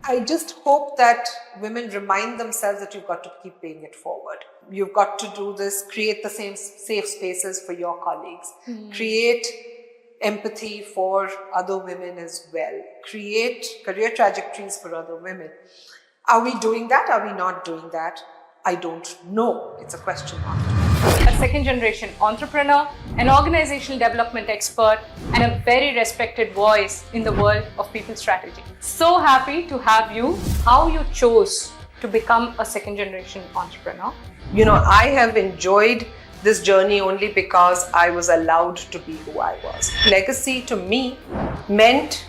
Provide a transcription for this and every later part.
I just hope that women remind themselves that you've got to keep paying it forward. You've got to do this, create the same safe spaces for your colleagues, create empathy for other women as well, create career trajectories for other women. Are we doing that? Are we not doing that? I don't know. It's a question mark. A second generation entrepreneur, an organizational development expert, and a very respected voice in the world of people strategy. So happy to have you. How you chose to become a second generation entrepreneur? You know, I have enjoyed this journey only because I was allowed to be who I was. Legacy to me meant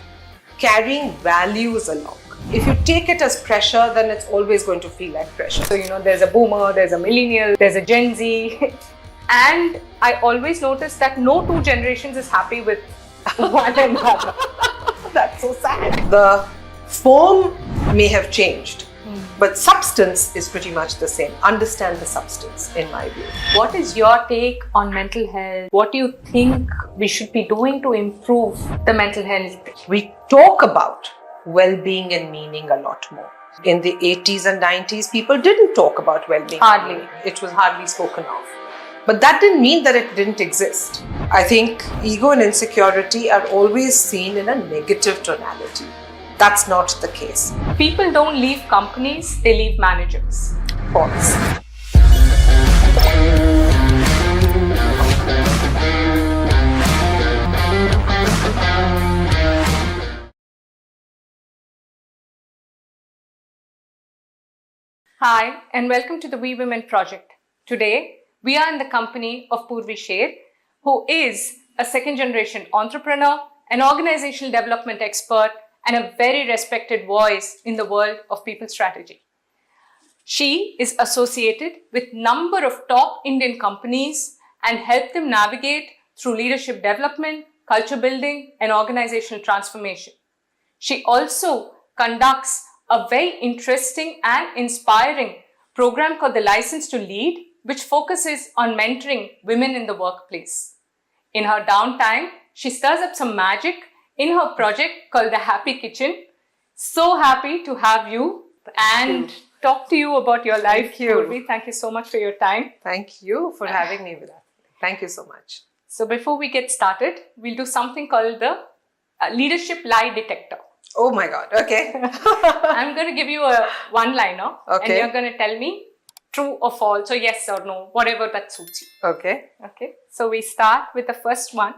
carrying values along. If you take it as pressure, then it's always going to feel like pressure. So, there's a boomer, there's a millennial, there's a Gen Z. And I always notice that no two generations is happy with one another. That's so sad. The form may have changed, but substance is pretty much the same. Understand the substance, in my view. What is your take on mental health? What do you think we should be doing to improve the mental health? We talk about well-being and meaning a lot more. In the 80s and 90s, people didn't talk about well-being. Hardly. It was hardly spoken of. But that didn't mean that it didn't exist. I think ego and insecurity are always seen in a negative tonality. That's not the case. People don't leave companies, they leave managers. False. Hi, and welcome to the We Women Project. Today, we are in the company of Purvi Sheth, who is a second generation entrepreneur, an organizational development expert, and a very respected voice in the world of people strategy. She is associated with number of top Indian companies and helped them navigate through leadership development, culture building, and organizational transformation. She also conducts a very interesting and inspiring program called the License to Lead, which focuses on mentoring women in the workplace. In her downtime, she stirs up some magic in her project called the Happy Kitchen. So happy to have you and talk to you about your life. Thank you. Purvi. Thank you so much for your time. Thank you for having me with us. Thank you so much. So before we get started, we'll do something called the leadership lie detector. Oh my God, okay. I'm going to give you a one-liner, Okay. and you're going to tell me true or false, or yes or no, whatever that suits you. Okay. Okay, so we start with the first one.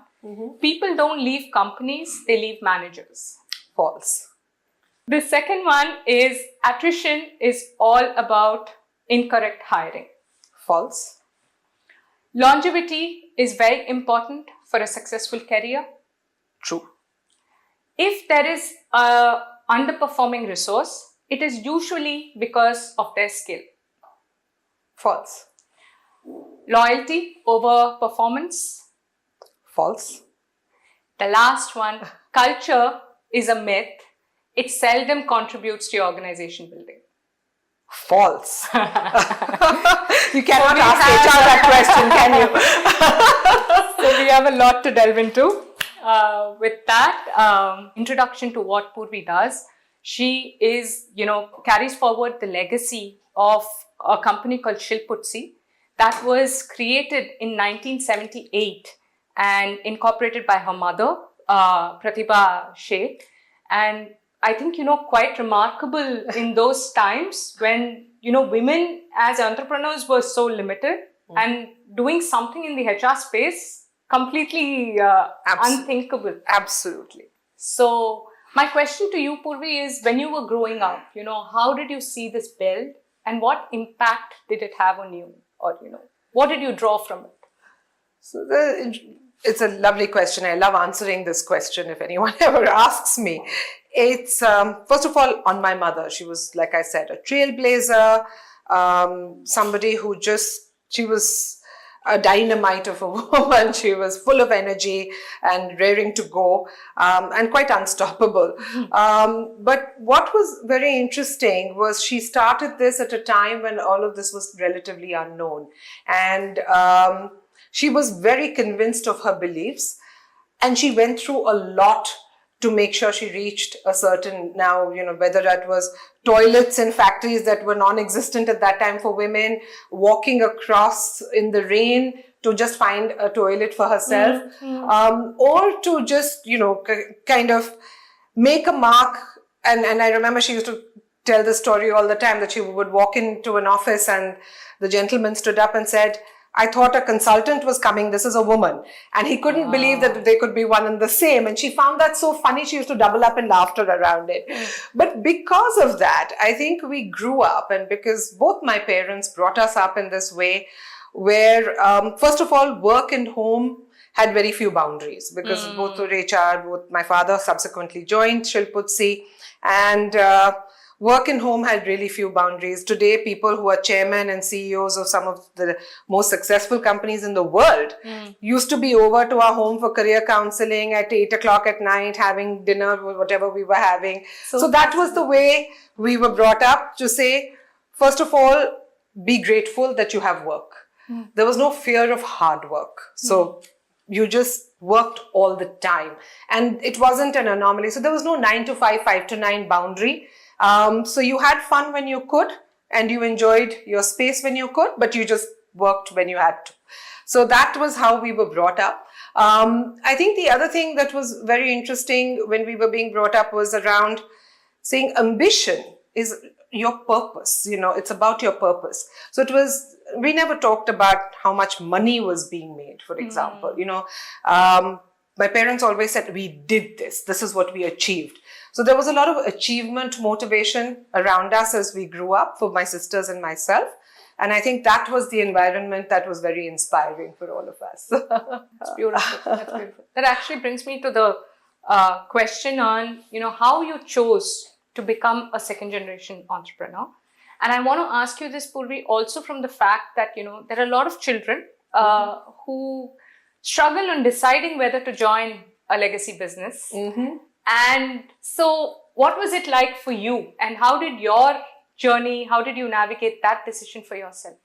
People don't leave companies, they leave managers. False. The second one is attrition is all about incorrect hiring. False. Longevity is very important for a successful career. True. If there is a underperforming resource, it is usually because of their skill. False. Loyalty over performance. False. The last one, culture is a myth. It seldom contributes to your organization building. False. You cannot ask HR that question, can you? So we have a lot to delve into. With that introduction to what Purvi does, she is, carries forward the legacy of a company called Shilputsi that was created in 1978 and incorporated by her mother, Purvi Sheth. And I think, quite remarkable in those times when, women as entrepreneurs were so limited and doing something in the HR space completely unthinkable. Absolutely. So my question to you, Purvi, is when you were growing up, how did you see this build and what impact did it have on you? Or, what did you draw from it? So it's a lovely question. I love answering this question if anyone ever asks me. It's, first of all, on my mother. She was, like I said, a trailblazer, somebody who she was a dynamite of a woman. She was full of energy and raring to go, and quite unstoppable. But what was very interesting was she started this at a time when all of this was relatively unknown. And she was very convinced of her beliefs, and she went through a lot to make sure she reached a certain, now, whether that was toilets in factories that were non-existent at that time for women, walking across in the rain to just find a toilet for herself, or to just, kind of make a mark. And I remember she used to tell the story all the time that she would walk into an office and the gentleman stood up and said, I thought a consultant was coming. This is a woman. And he couldn't believe that they could be one and the same. And she found that so funny. She used to double up in laughter around it. But because of that, I think we grew up, and because both my parents brought us up in this way where, first of all, work and home had very few boundaries, because both were HR, both my father subsequently joined Shilputsi, and work and home had really few boundaries. Today, people who are chairmen and CEOs of some of the most successful companies in the world used to be over to our home for career counseling at 8 o'clock at night, having dinner, whatever we were having. So that was the way we were brought up, to say, first of all, be grateful that you have work. There was no fear of hard work. So you just worked all the time. And it wasn't an anomaly. So there was no 9 to 5, 5 to 9 boundary. So you had fun when you could, and you enjoyed your space when you could, but you just worked when you had to. So that was how we were brought up. I think the other thing that was very interesting when we were being brought up was around saying ambition is your purpose. It's about your purpose. So we never talked about how much money was being made, for example. My parents always said, we did this. This is what we achieved. So there was a lot of achievement motivation around us as we grew up, for my sisters and myself. And I think that was the environment that was very inspiring for all of us. That's beautiful. That's beautiful. That actually brings me to the question on, how you chose to become a second generation entrepreneur. And I want to ask you this, Purvi, also from the fact that, there are a lot of children who struggle on deciding whether to join a legacy business. And so what was it like for you, and how did you navigate that decision for yourself?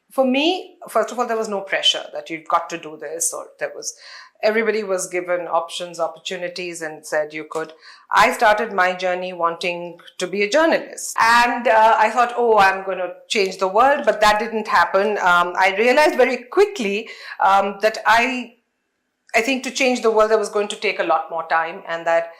For me, first of all, there was no pressure that you've got to do this, or everybody was given options, opportunities, and said you could. I started my journey wanting to be a journalist. And I thought, I'm going to change the world, but that didn't happen. I realized very quickly that I think to change the world, there was going to take a lot more time, and that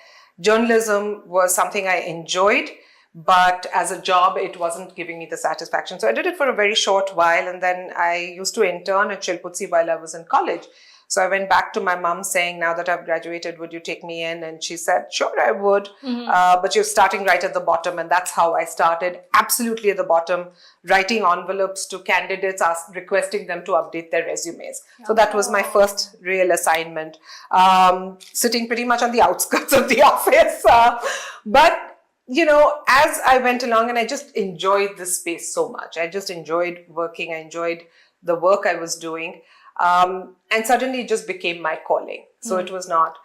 journalism was something I enjoyed, but as a job, it wasn't giving me the satisfaction. So I did it for a very short while, and then I used to intern at Shilputsi while I was in college. So I went back to my mom saying, now that I've graduated, would you take me in? And she said, sure, I would. But you're starting right at the bottom. And that's how I started, absolutely at the bottom, writing envelopes to candidates, requesting them to update their resumes. So that was my first real assignment, sitting pretty much on the outskirts of the office. But as I went along, and I just enjoyed this space so much. I just enjoyed working. I enjoyed the work I was doing. And suddenly it just became my calling. So it was not.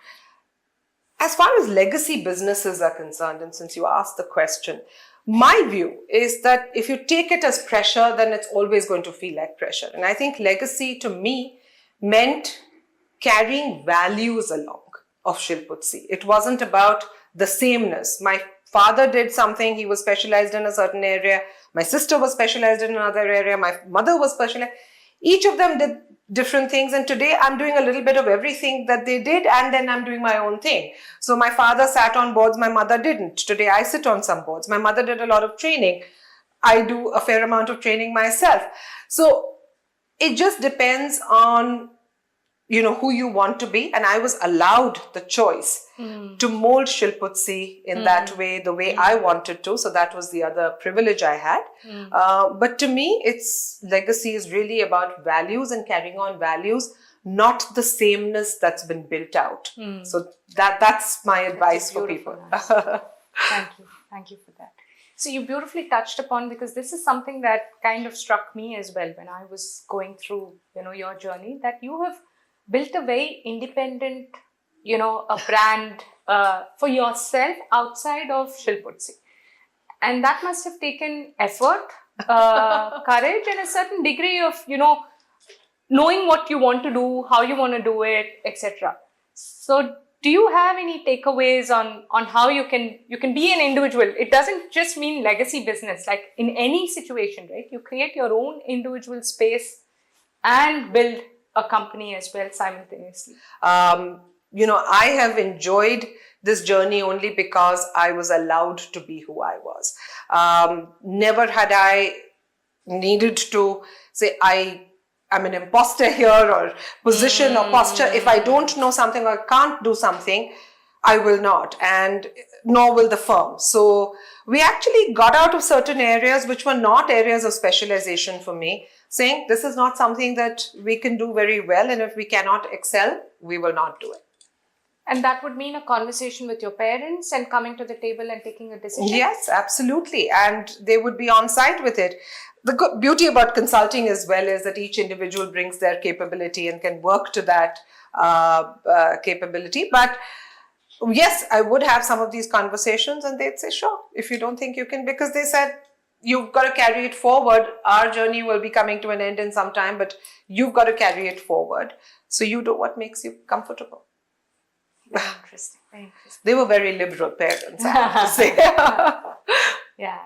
As far as legacy businesses are concerned, and since you asked the question, my view is that if you take it as pressure, then it's always going to feel like pressure. And I think legacy to me meant carrying values along of Shilputsi. It wasn't about the sameness. My father did something, he was specialized in a certain area. My sister was specialized in another area. My mother was specialized. Each of them did different things, and today I'm doing a little bit of everything that they did, and then I'm doing my own thing. So my father sat on boards, my mother didn't. Today I sit on some boards. My mother did a lot of training. I do a fair amount of training myself. So it just depends on who you want to be, and I was allowed the choice to mold Shilputsi in that way, the way I wanted to. So that was the other privilege I had. But to me, legacy is really about values and carrying on values, not the sameness that's been built out. So that's my advice for people. Thank you for that. So you beautifully touched upon, because this is something that kind of struck me as well when I was going through your journey, that you have built a very independent, a brand for yourself outside of Shilputsi. And that must have taken effort, courage, and a certain degree of, knowing what you want to do, how you want to do it, etc. So Do you have any takeaways on how you can be an individual? It doesn't just mean legacy business. Like in any situation, right? You create your own individual space and build a company as well simultaneously. I have enjoyed this journey only because I was allowed to be who I was. Never had I needed to say I'm an imposter here or position or posture. If I don't know something or can't do something, I will not, and nor will the firm. So we actually got out of certain areas which were not areas of specialization for me, saying this is not something that we can do very well, and if we cannot excel, we will not do it. And that would mean a conversation with your parents and coming to the table and taking a decision? Yes, absolutely. And they would be on side with it. The beauty about consulting as well is that each individual brings their capability and can work to that capability. But yes, I would have some of these conversations and they'd say, sure, if you don't think you can, because they said, you've got to carry it forward. Our journey will be coming to an end in some time, but you've got to carry it forward. So you do what makes you comfortable. Very interesting. Very interesting. They were very liberal parents, I have to say. Yeah,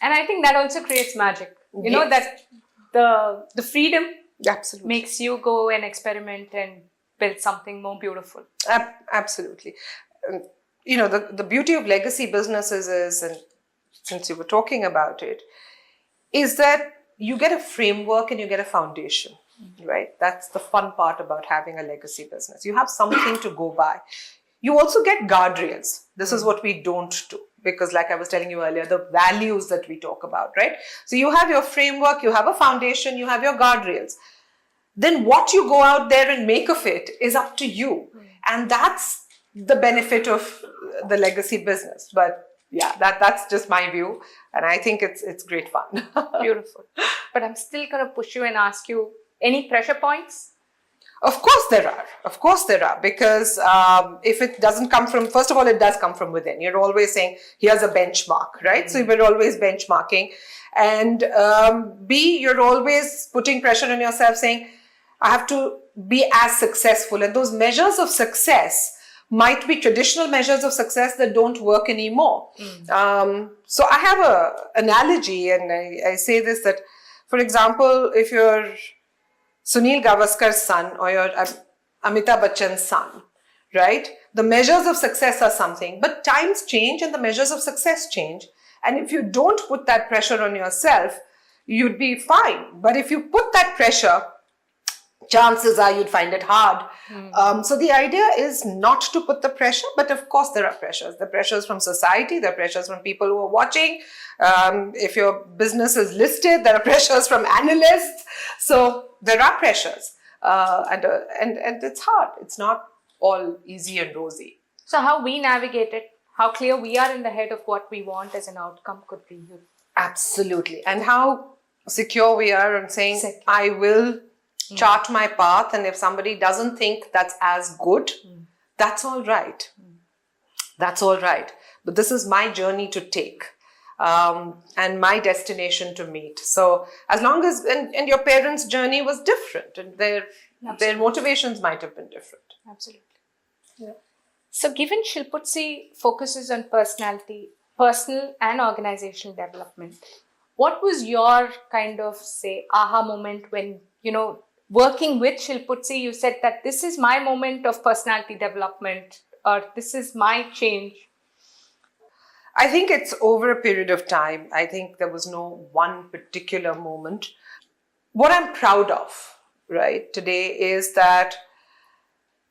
and I think that also creates magic. You know, that the freedom absolutely makes you go and experiment and build something more beautiful. Absolutely. The beauty of legacy businesses is, and since you were talking about it, is that you get a framework and you get a foundation. Right? That's the fun part about having a legacy business. You have something to go by. You also get guardrails. This is what we don't do, because like I was telling you earlier, the values that we talk about, right? So you have your framework, you have a foundation, you have your guardrails. Then what you go out there and make of it is up to you. And that's the benefit of the legacy business. But yeah, that's just my view. And I think it's great fun. Beautiful. But I'm still going to push you and ask you, any pressure points? Of course there are, because if it doesn't come from, first of all, it does come from within. You're always saying, here's a benchmark, right? So we're always benchmarking. And B, you're always putting pressure on yourself saying, I have to be as successful. And those measures of success might be traditional measures of success that don't work anymore. So I have an analogy, and I say this, that, for example, if you're Sunil Gavaskar's son or your Amitabh Bachchan's son, right? The measures of success are something, but times change and the measures of success change. And if you don't put that pressure on yourself, you'd be fine. But if you put that pressure, chances are you'd find it hard. So the idea is not to put the pressure, but of course there are pressures. There are pressures from society, there are pressures from people who are watching. If your business is listed, there are pressures from analysts. So there are pressures, and it's hard. It's not all easy and rosy. So how we navigate it, how clear we are in the head of what we want as an outcome could be. Absolutely. And how secure we are in saying, I will chart my path, and if somebody doesn't think that's as good, that's all right. That's all right. But this is my journey to take. And my destination to meet. So as long as, and your parents' journey was different, and their motivations might have been different. Absolutely. Yeah. So given Shilputzi focuses on personality, personal and organizational development, what was your kind of, say, aha moment when, working with Shilputzi, you said that this is my moment of personality development, or this is my change? I think it's over a period of time. I think there was no one particular moment. What I'm proud of, right, today is that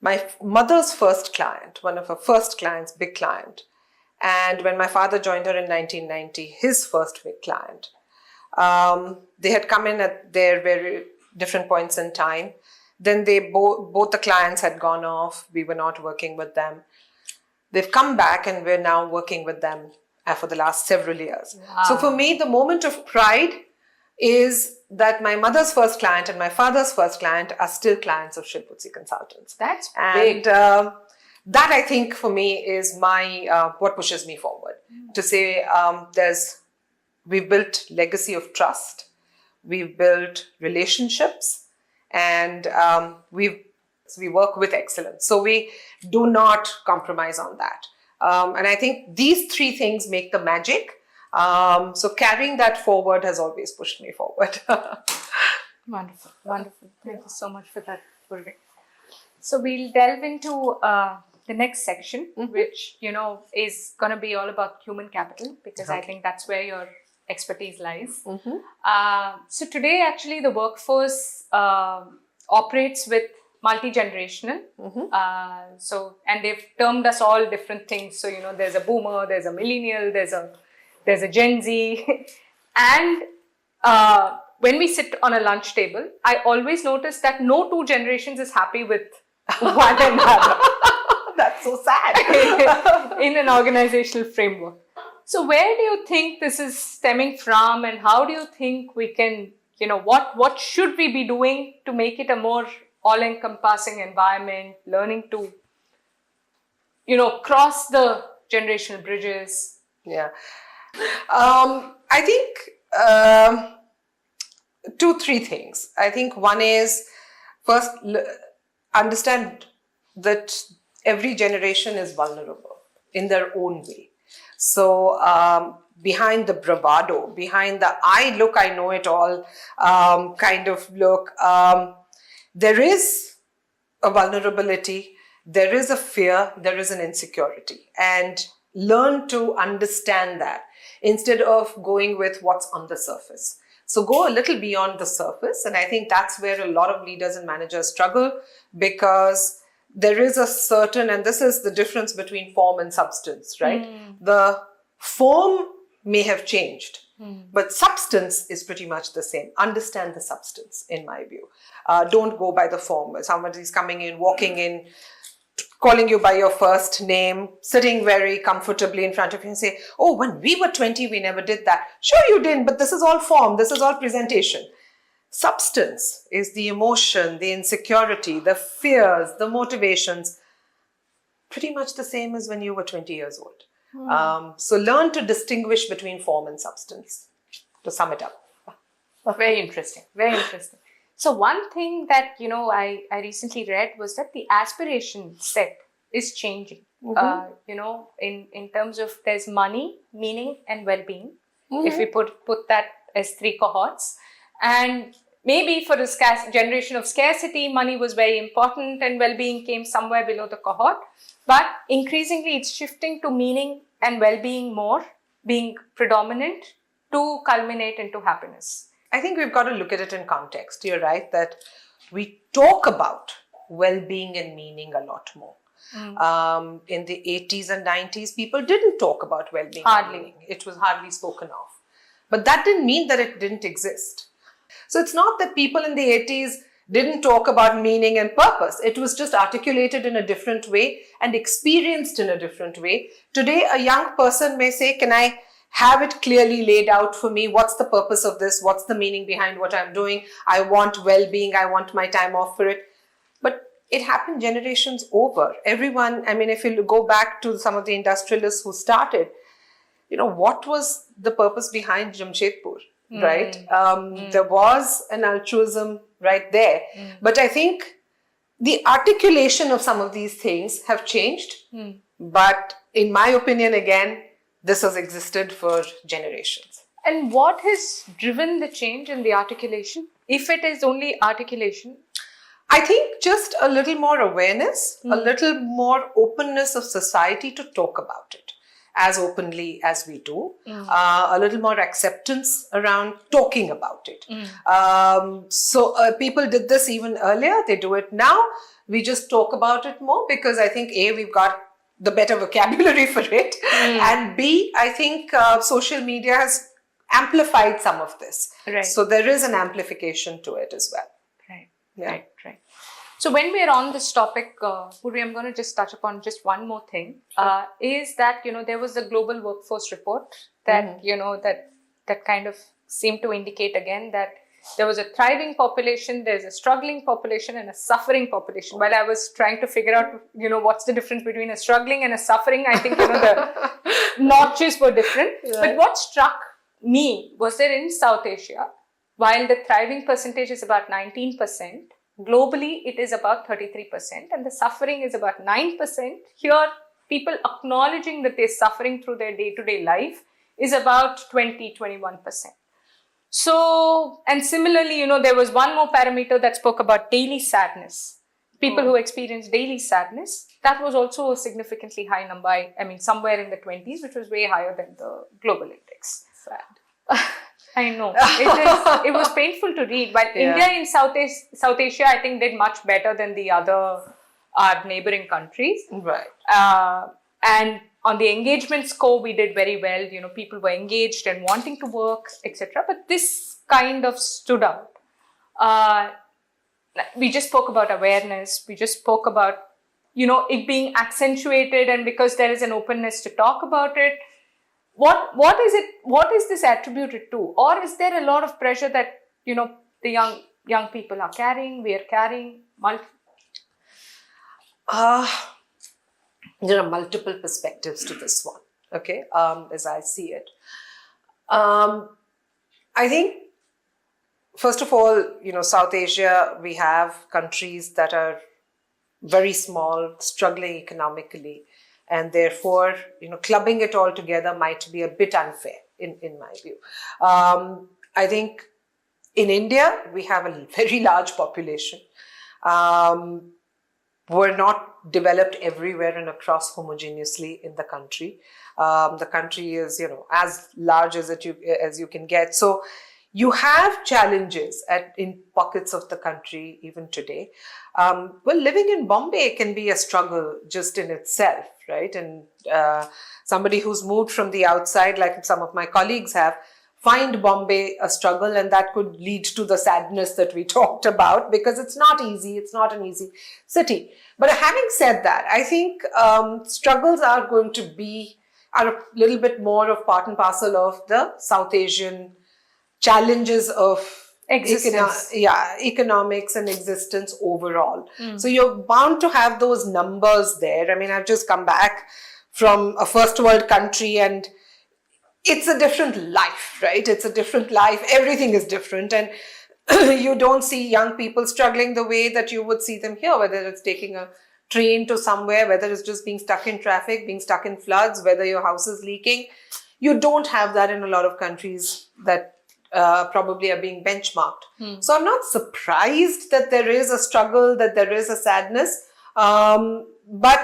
my mother's first client, one of her first clients, big client, and when my father joined her in 1990, his first big client, they had come in at their very different points in time. Then they both the clients had gone off. We were not working with them. They've come back and we're now working with them for the last several years. Wow. So for me, the moment of pride is that my mother's first client and my father's first client are still clients of Shilputzi Consultants. That's big. And that, I think, for me is my what pushes me forward. To say we've built legacy of trust, we've built relationships, and we've excellence. We work with excellence. So we do not compromise on that. And I think these three things make the magic. So carrying that forward has always pushed me forward. Wonderful, wonderful. Thank you so much for that, Purvi. So we'll delve into the next section, which, is going to be all about human capital, because I think that's where your expertise lies. So today, actually, the workforce operates with multi-generational. And they've termed us all different things. So, there's a boomer, there's a millennial, there's a Gen Z. And when we sit on a lunch table, I always notice that no two generations is happy with one another. That's so sad. In an organizational framework. So where do you think this is stemming from, and how do you think we can, what should we be doing to make it a more all-encompassing environment, learning to, cross the generational bridges? Yeah. I think 2-3 things. I think one is, first, understand that every generation is vulnerable in their own way. So behind the bravado, behind the I know it all kind of look, there is a vulnerability, there is a fear, there is an insecurity. And learn to understand that instead of going with what's on the surface. So go a little beyond the surface. And I think that's where a lot of leaders and managers struggle, because there is a certain, and this is the difference between form and substance, right? The form may have changed, but substance is pretty much the same. Understand the substance, in my view. Don't go by the form. Somebody's coming in, walking in, calling you by your first name, sitting very comfortably in front of you and say, oh, when we were 20, we never did that. Sure you didn't, but this is all form. This is all presentation. Substance is the emotion, the insecurity, the fears, the motivations, pretty much the same as when you were 20 years old. So learn to distinguish between form and substance, to sum it up. Very interesting, very interesting. So one thing that, I recently read was that the aspiration set is changing. In terms of, there's money, meaning, and well-being. If we put that as 3 cohorts. And maybe for the generation of scarcity, money was very important and well-being came somewhere below the cohort. But increasingly, it's shifting to meaning and well-being more, being predominant to culminate into happiness. I think we've got to look at it in context. You're right that we talk about well-being and meaning a lot more. In the 80s and 90s, people didn't talk about well-being and meaning. It was hardly spoken of. But that didn't mean that it didn't exist. So it's not that people in the 80s didn't talk about meaning and purpose. It was just articulated in a different way and experienced in a different way. Today, a young person may say, can I have it clearly laid out for me? What's the purpose of this? What's the meaning behind what I'm doing? I want well-being. I want my time off for it. But it happened generations over. Everyone, if you go back to some of the industrialists who started, what was the purpose behind Jamshedpur, right? There was an altruism right there. But I think the articulation of some of these things have changed. But in my opinion, again, this has existed for generations. And what has driven the change in the articulation? If it is only articulation? I think just a little more awareness, a little more openness of society to talk about it as openly as we do, a little more acceptance around talking about it. So people did this even earlier, they do it now. We just talk about it more because I think A, we've got the better vocabulary for it. And B, I think social media has amplified some of this. Right. So there is an amplification to it as well. Right. Yeah. Right. So when we're on this topic, Purvi, I'm going to just touch upon just one more thing. Is that, there was a global workforce report that, that kind of seemed to indicate again that there was a thriving population, there's a struggling population and a suffering population. While I was trying to figure out, what's the difference between a struggling and a suffering, I think, the notches were different. Right. But what struck me was that in South Asia, while the thriving percentage is about 19%, Globally, it is about 33%, and the suffering is about 9%. Here, people acknowledging that they're suffering through their day-to-day life is about 21%. So, and similarly, there was one more parameter that spoke about daily sadness. People who experience daily sadness, that was also a significantly high number. I mean, somewhere in the 20s, which was way higher than the global index. Sad. I know. It was painful to read. While India in South Asia, I think, did much better than the other our neighboring countries. Right. And on the engagement score, we did very well. People were engaged and wanting to work, etc. But this kind of stood out. We just spoke about awareness. We just spoke about, it being accentuated, and because there is an openness to talk about it. What is it? What is this attributed to? Or is there a lot of pressure that, the young people are carrying, we are carrying? There are multiple perspectives to this one, okay, as I see it. I think, first of all, South Asia, we have countries that are very small, struggling economically, and therefore, clubbing it all together might be a bit unfair, in my view. I think in India, we have a very large population. We're not developed everywhere and across homogeneously in the country. The country is, as large as you can get. So you have challenges in pockets of the country even today. Living in Bombay can be a struggle just in itself, right? And somebody who's moved from the outside, like some of my colleagues have, find Bombay a struggle, and that could lead to the sadness that we talked about, because it's not easy. It's not an easy city. But having said that, I think struggles are a little bit more of part and parcel of the South Asian challenges of economics and existence overall. So you're bound to have those numbers there. I mean, I've just come back from a first world country, and it's a different life, right? It's a different life. Everything is different. And you don't see young people struggling the way that you would see them here, whether it's taking a train to somewhere, whether it's just being stuck in traffic, being stuck in floods, whether your house is leaking. You don't have that in a lot of countries that probably are being benchmarked. So I'm not surprised that there is a struggle, that there is a sadness, but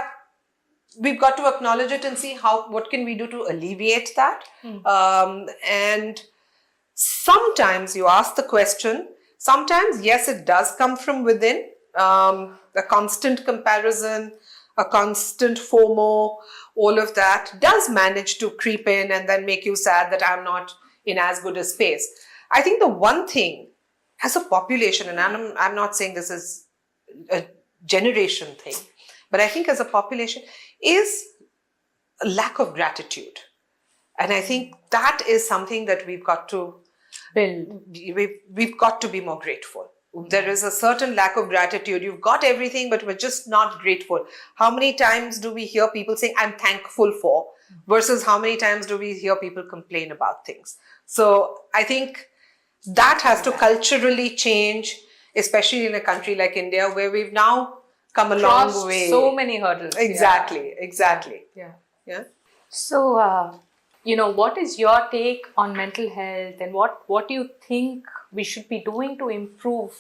we've got to acknowledge it and see what can we do to alleviate that. And sometimes you ask the question, sometimes, yes, it does come from within. A constant comparison, a constant FOMO, all of that does manage to creep in and then make you sad that I'm not in as good a space. I think the one thing as a population, and I'm not saying this is a generation thing, but I think as a population is a lack of gratitude. And I think that is something that we've got to build. We've got to be more grateful. There is a certain lack of gratitude. You've got everything, but we're just not grateful. How many times do we hear people saying, I'm thankful for, versus how many times do we hear people complain about things? So I think that has to culturally change, especially in a country like India, where we've now come a long way. So many hurdles. Exactly. Yeah. So, what is your take on mental health, and what do you think we should be doing to improve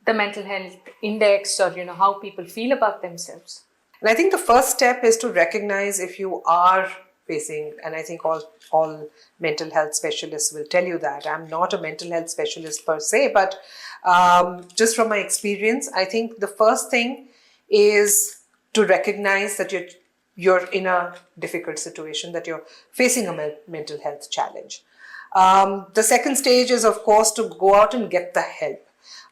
the mental health index, or, how people feel about themselves? And I think the first step is to recognize if you are facing, and I think all mental health specialists will tell you that. I'm not a mental health specialist per se, but just from my experience, I think the first thing is to recognize that you're in a difficult situation, that you're facing a mental health challenge. The second stage is, of course, to go out and get the help.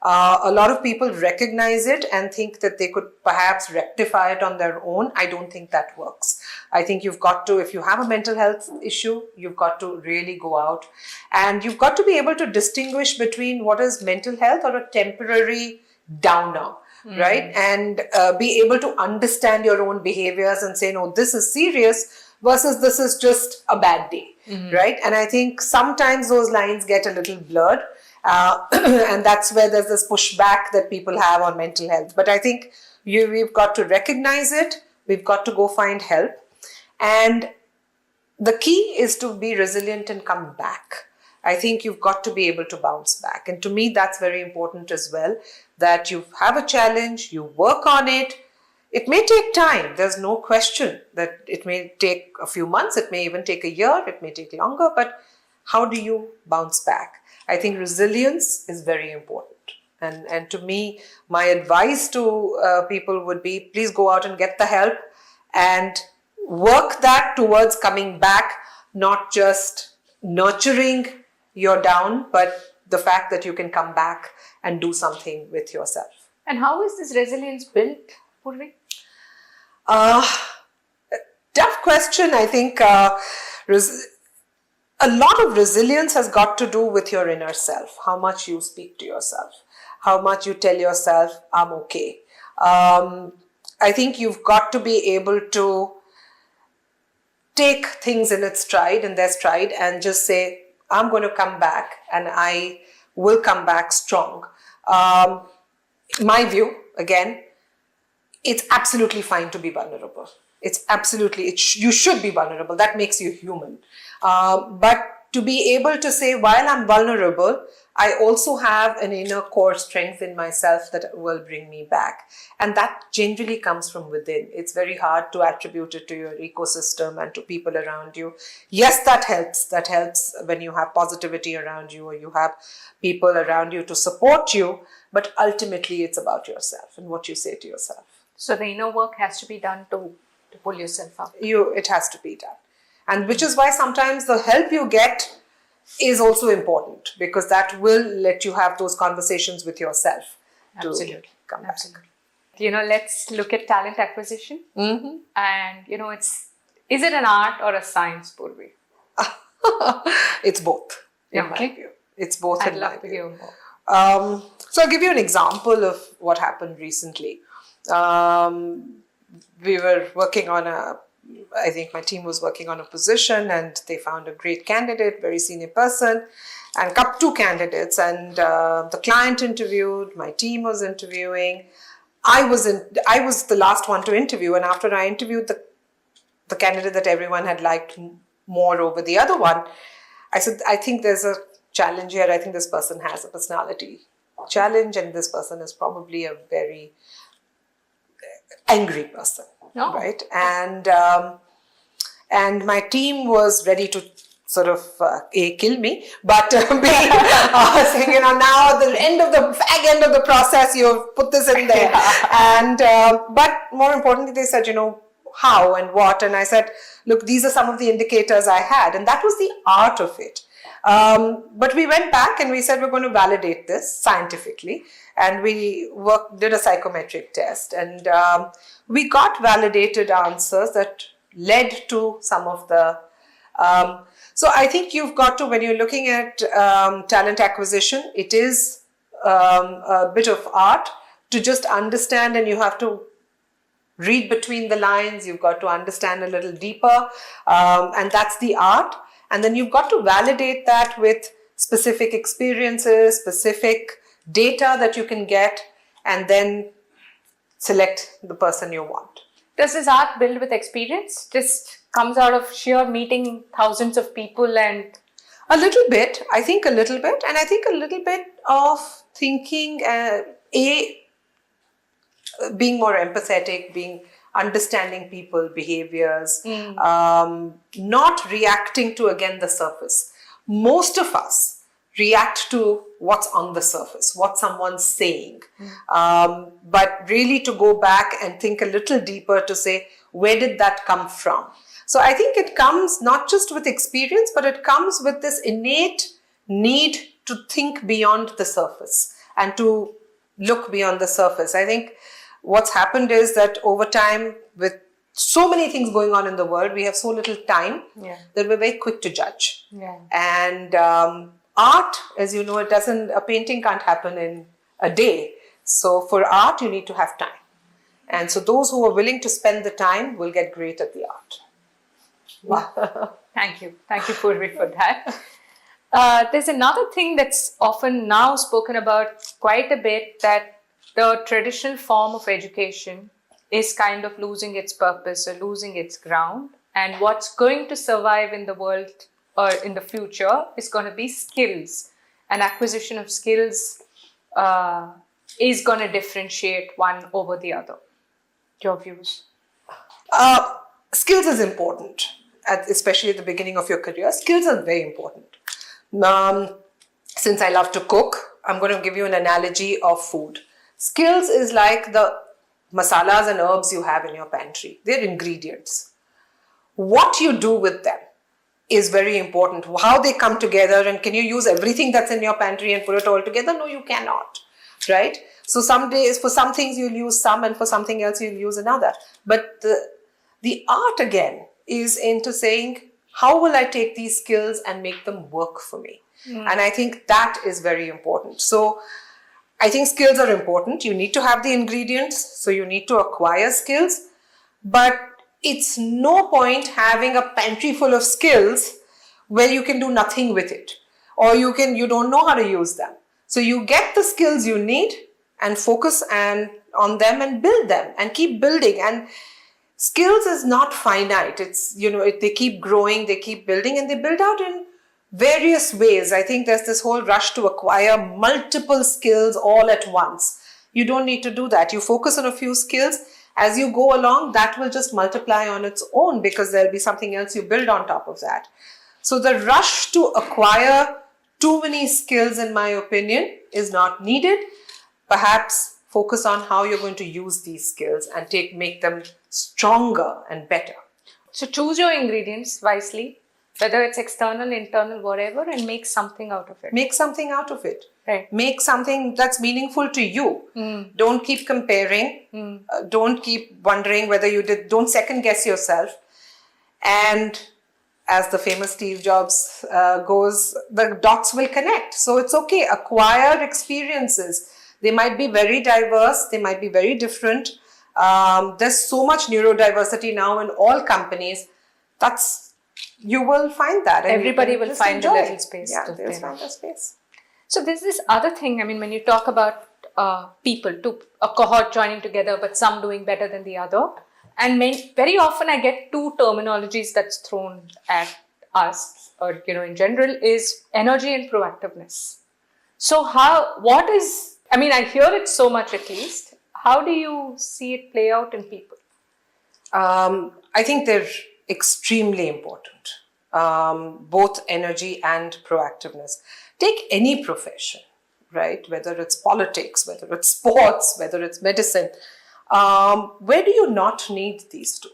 A lot of people recognize it and think that they could perhaps rectify it on their own. I don't think that works. I think you've got to, if you have a mental health issue, you've got to really go out, and you've got to be able to distinguish between what is mental health or a temporary downer, right? And be able to understand your own behaviors and say, no, this is serious, versus this is just a bad day, right? And I think sometimes those lines get a little blurred. And that's where there's this pushback that people have on mental health. But I think we've got to recognize it. We've got to go find help. And the key is to be resilient and come back. I think you've got to be able to bounce back. And to me, that's very important as well, that you have a challenge, you work on it. It may take time. There's no question that it may take a few months. It may even take a year. It may take longer. But how do you bounce back? I think resilience is very important. And to me, my advice to people would be, please go out and get the help and work that towards coming back, not just nurturing your down, but the fact that you can come back and do something with yourself. And how is this resilience built, Purvi? Tough question. I think a lot of resilience has got to do with your inner self, how much you speak to yourself, how much you tell yourself, I'm okay. I think you've got to be able to take things in its stride, in their stride, and just say, I'm going to come back and I will come back strong. My view, again, it's absolutely fine to be vulnerable. It's absolutely, you should be vulnerable. That makes you human. But to be able to say, while I'm vulnerable, I also have an inner core strength in myself that will bring me back. And that generally comes from within. It's very hard to attribute it to your ecosystem and to people around you. Yes, that helps. That helps when you have positivity around you or you have people around you to support you. But ultimately, it's about yourself and what you say to yourself. So the inner work has to be done to pull yourself up. It has to be done. And which is why sometimes the help you get is also important, because that will let you have those conversations with yourself. Absolutely. Come back. Absolutely. Let's look at talent acquisition. Mm-hmm. And, is it an art or a science, Purvi? It's both, in Okay. my view. It's both I'd in my love to view. hear more. So I'll give you an example of what happened recently. We were working on I think my team was working on a position and they found a great candidate, very senior person, and two candidates. And the client interviewed, my team was interviewing. I was the last one to interview, and after I interviewed the candidate that everyone had liked more over the other one, I said, I think there's a challenge here. I think this person has a personality challenge, and this person is probably a very angry person. No. Right? And my team was ready to sort of kill me, but saying, now at the end of the process, you've put this in there. And but more importantly, they said, how and what, and I said, look, these are some of the indicators I had, and that was the art of it. But we went back and we said, we're going to validate this scientifically, and we did a psychometric test, and we got validated answers that led to some of the so I think you've got to, when you're looking at talent acquisition, it is a bit of art to just understand, and you have to read between the lines. You've got to understand a little deeper, and that's the art. And then you've got to validate that with specific experiences, specific data that you can get, and then select the person you want. Does this art build with experience? Just comes out of sheer meeting thousands of people and... A little bit, I think a little bit. And I think a little bit of thinking, being more empathetic, understanding people, behaviors, not reacting to, again, the surface. Most of us react to what's on the surface, what someone's saying. But really to go back and think a little deeper to say, where did that come from? So I think it comes not just with experience, but it comes with this innate need to think beyond the surface and to look beyond the surface. I think what's happened is that over time, with so many things going on in the world, we have so little time that we're very quick to judge. And art, as you know, a painting can't happen in a day. So for art, you need to have time. And so those who are willing to spend the time will get great at the art. Wow. Thank you. Thank you, Purvi, for that. There's another thing that's often now spoken about quite a bit, that the traditional form of education is kind of losing its purpose or losing its ground. And what's going to survive in the world or in the future is going to be skills. And acquisition of skills is going to differentiate one over the other. Your views? Skills is important, especially at the beginning of your career. Skills are very important. Since I love to cook, I'm going to give you an analogy of food. Skills is like the masalas and herbs you have in your pantry. They're ingredients. What you do with them is very important. How they come together, and can you use everything that's in your pantry and put it all together? No, you cannot, right? So some days, for some things you'll use some, and for something else you'll use another. But the art again is into saying, how will I take these skills and make them work for me? And I think that is very important. So I think skills are important. You need to have the ingredients, so you need to acquire skills. But it's no point having a pantry full of skills where you can do nothing with it, or you don't know how to use them. So you get the skills you need and focus on them and build them and keep building. And skills is not finite. It's, they keep growing, they keep building, and they build out in various ways. I think there's this whole rush to acquire multiple skills all at once. You don't need to do that. You focus on a few skills. As you go along, that will just multiply on its own, because there'll be something else you build on top of that. So the rush to acquire too many skills, in my opinion, is not needed. Perhaps focus on how you're going to use these skills and make them stronger and better. So choose your ingredients wisely, whether it's external, internal, whatever, and make something out of it. Make something out of it. Right. Make something that's meaningful to you. Don't keep comparing. Don't keep wondering whether you did. Don't second guess yourself. And as the famous Steve Jobs goes, the dots will connect. So it's okay. Acquire experiences. They might be very diverse. They might be very different. There's so much neurodiversity now in all companies. You will find that. And everybody will find a little space. Yeah, they'll find a space. So there's this other thing. I mean, when you talk about people, a cohort joining together, but some doing better than the other. And very often I get two terminologies that's thrown at us, or, in general, is energy and proactiveness. So I hear it so much at least. How do you see it play out in people? I think they're extremely important, both energy and proactiveness. Take any profession, right? Whether it's politics, whether it's sports, whether it's medicine. Where do you not need these two,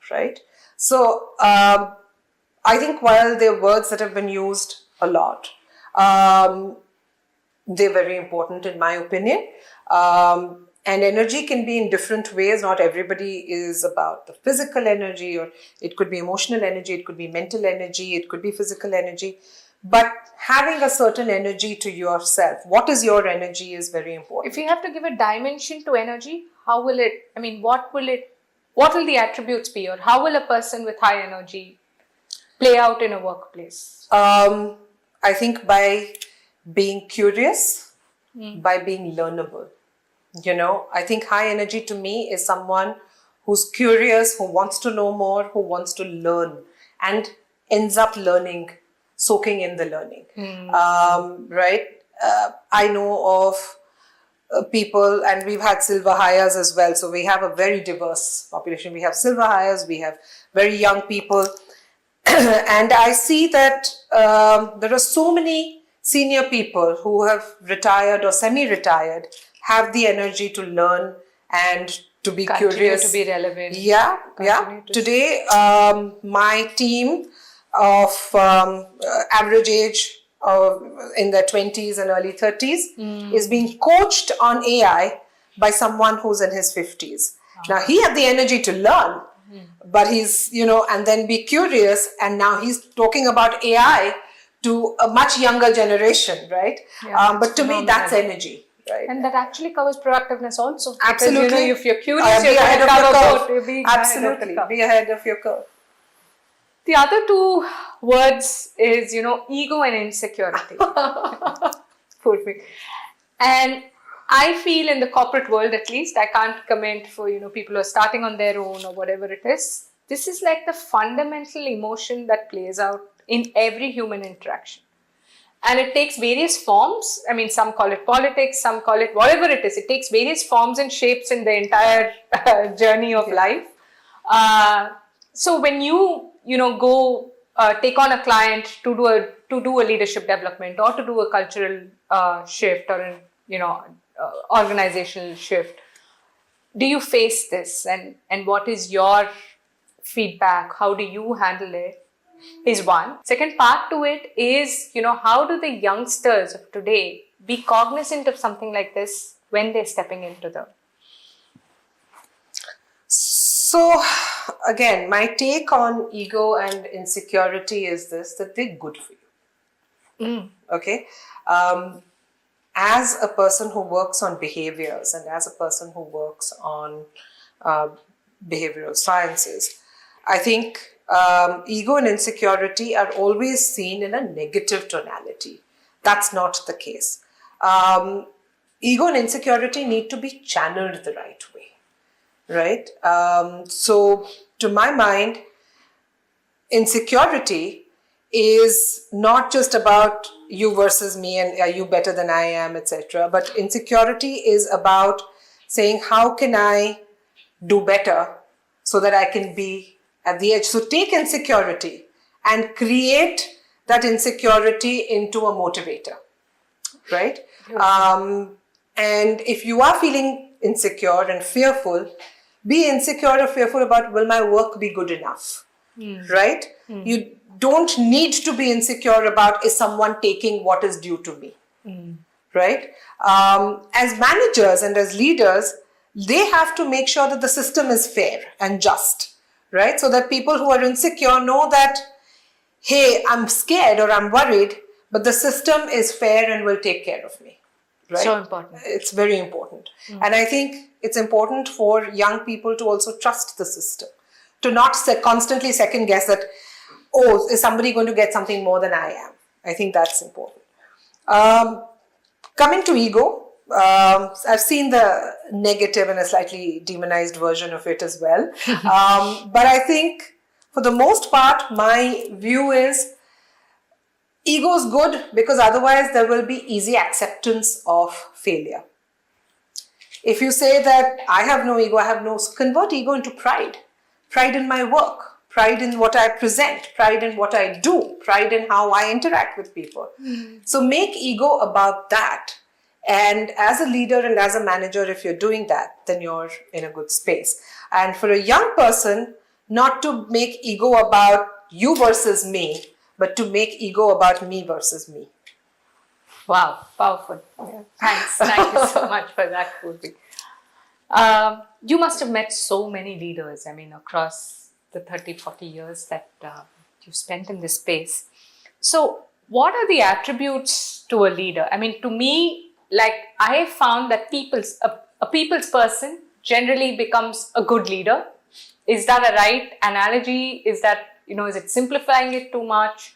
right? So I think while they're words that have been used a lot, they're very important in my opinion. And energy can be in different ways. Not everybody is about the physical energy, or it could be emotional energy, it could be mental energy, it could be physical energy. But having a certain energy to yourself, what is your energy, is very important. If you have to give a dimension to energy, how will it, what will the attributes be, or how will a person with high energy play out in a workplace? I think by being curious, by being learnable. I think high energy to me is someone who's curious, who wants to know more, who wants to learn, and ends up learning, soaking in the learning. Right? I know of people, and we've had silver hires as well. So we have a very diverse population. We have silver hires, we have very young people. And I see that there are so many senior people who have retired or semi-retired, have the energy to learn and to be curious. To be relevant. Yeah. Today, my team of average age in their 20s and early 30s is being coached on AI by someone who's in his 50s. Now, he had the energy to learn, but he's, and then be curious. And now he's talking about AI to a much younger generation, right? Yeah, but to me, that's energy. Right. And that actually covers proactiveness also. Absolutely. Because, if you're curious, you're ahead going to cover both. Absolutely. Be ahead of your curve. The other two words is, ego and insecurity. Purvi. And I feel in the corporate world, at least, I can't comment for, people who are starting on their own or whatever it is. This is like the fundamental emotion that plays out in every human interaction. And it takes various forms. I mean, some call it politics, some call it whatever it is. It takes various forms and shapes in the entire journey of life. So when you, go take on a client to do a leadership development or to do a cultural shift or an, organizational shift, do you face this? And what is your feedback? How do you handle it? Is one. Second part to it is, how do the youngsters of today be cognizant of something like this when they're stepping into the... So, again, my take on ego and insecurity is this, that they're good for you. Okay? As a person who works on behaviors and as a person who works on behavioral sciences, I think ego and insecurity are always seen in a negative tonality. That's not the case. Ego and insecurity need to be channeled the right way, right? So to my mind, insecurity is not just about you versus me and are you better than I am, etc. But insecurity is about saying, how can I do better so that I can be at the edge? So take insecurity and create that insecurity into a motivator, right? And if you are feeling insecure and fearful, be insecure or fearful about, will my work be good enough, right? You don't need to be insecure about, is someone taking what is due to me, right? As managers and as leaders, they have to make sure that the system is fair and just, right? So that people who are insecure know that, hey, I'm scared or I'm worried, but the system is fair and will take care of me, right? So important. It's very important. And I think it's important for young people to also trust the system, to not constantly second guess that, oh, is somebody going to get something more than I am? I think that's important. Coming to ego, I've seen the negative and a slightly demonized version of it as well. But I think for the most part, my view is ego is good because otherwise there will be easy acceptance of failure. If you say that I have no ego, convert ego into pride. Pride in my work, pride in what I present, pride in what I do, pride in how I interact with people. So make ego about that. And as a leader and as a manager, if you're doing that, then you're in a good space. And for a young person, not to make ego about you versus me, but to make ego about me versus me. Wow, powerful. Yeah. Thanks. Thank you so much for that, Purvi. You must have met so many leaders, across the 30, 40 years that you spent in this space. So what are the attributes to a leader? To me, I have found that a people's person generally becomes a good leader. Is that a right analogy? Is that, is it simplifying it too much?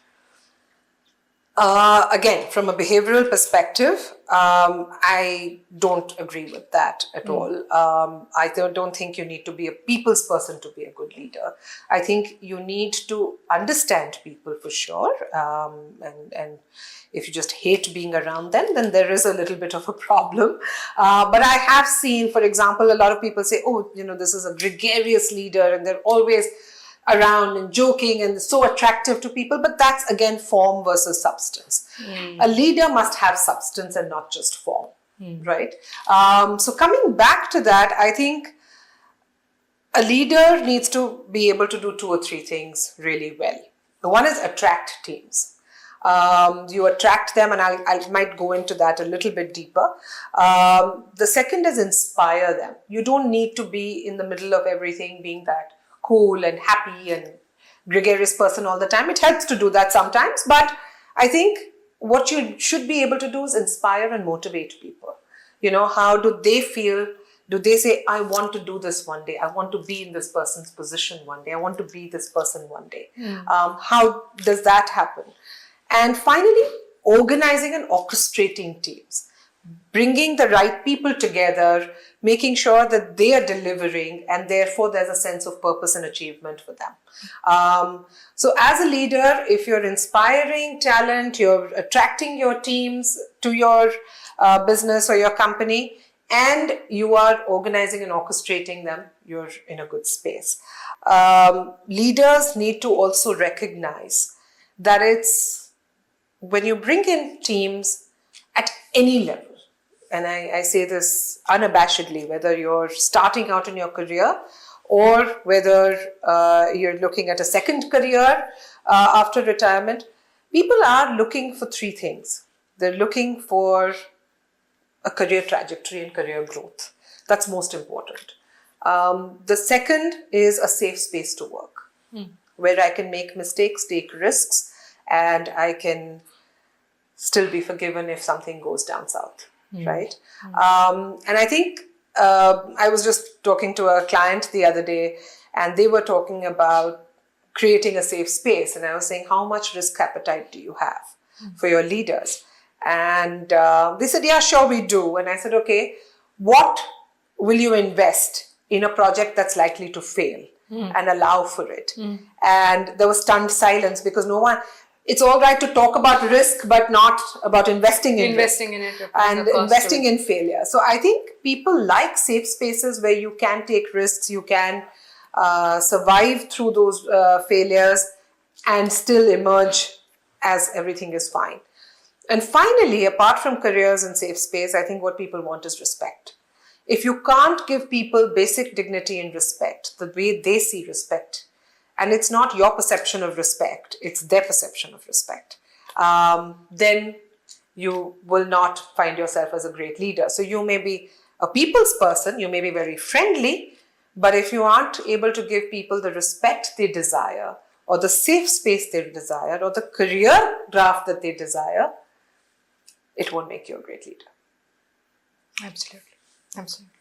Again, from a behavioral perspective, I don't agree with that at all. I don't think you need to be a people's person to be a good leader. I think you need to understand people for sure. And if you just hate being around them, then there is a little bit of a problem. But I have seen, for example, a lot of people say, oh, this is a gregarious leader and they're always around and joking and so attractive to people, but that's again form versus substance. A leader must have substance and not just form, right? So coming back to that, I think a leader needs to be able to do 2 or 3 things really well. One is attract teams. You attract them, and I might go into that a little bit deeper. The second is inspire them. You don't need to be in the middle of everything being that cool and happy and gregarious person all the time. It helps to do that sometimes, but I think what you should be able to do is inspire and motivate people. How do they feel Do they say, I want to do this one day? I want to be in this person's position one day. I want to be this person one day. How does that happen? And finally, organizing and orchestrating teams, bringing the right people together, making sure that they are delivering, and therefore there's a sense of purpose and achievement for them. So as a leader, if you're inspiring talent, you're attracting your teams to your business or your company, and you are organizing and orchestrating them, you're in a good space. Leaders need to also recognize that it's when you bring in teams at any level, and I say this unabashedly, whether you're starting out in your career or whether you're looking at a second career after retirement, people are looking for three things. They're looking for a career trajectory and career growth. That's most important. The second is a safe space to work, where I can make mistakes, take risks, and I can still be forgiven if something goes down south, right? And I think I was just talking to a client the other day, and they were talking about creating a safe space. And I was saying, how much risk appetite do you have for your leaders? And they said, yeah, sure, we do. And I said, okay, what will you invest in a project that's likely to fail and allow for it? And there was stunned silence because no one, it's all right to talk about risk, but not about investing in risk and investing in failure. So I think people like safe spaces where you can take risks, you can survive through those failures and still emerge as everything is fine. And finally, apart from careers and safe space, I think what people want is respect. If you can't give people basic dignity and respect, the way they see respect, and it's not your perception of respect, it's their perception of respect, then you will not find yourself as a great leader. So you may be a people's person, you may be very friendly, but if you aren't able to give people the respect they desire, or the safe space they desire, or the career draft that they desire, it won't make you a great leader. Absolutely. Absolutely.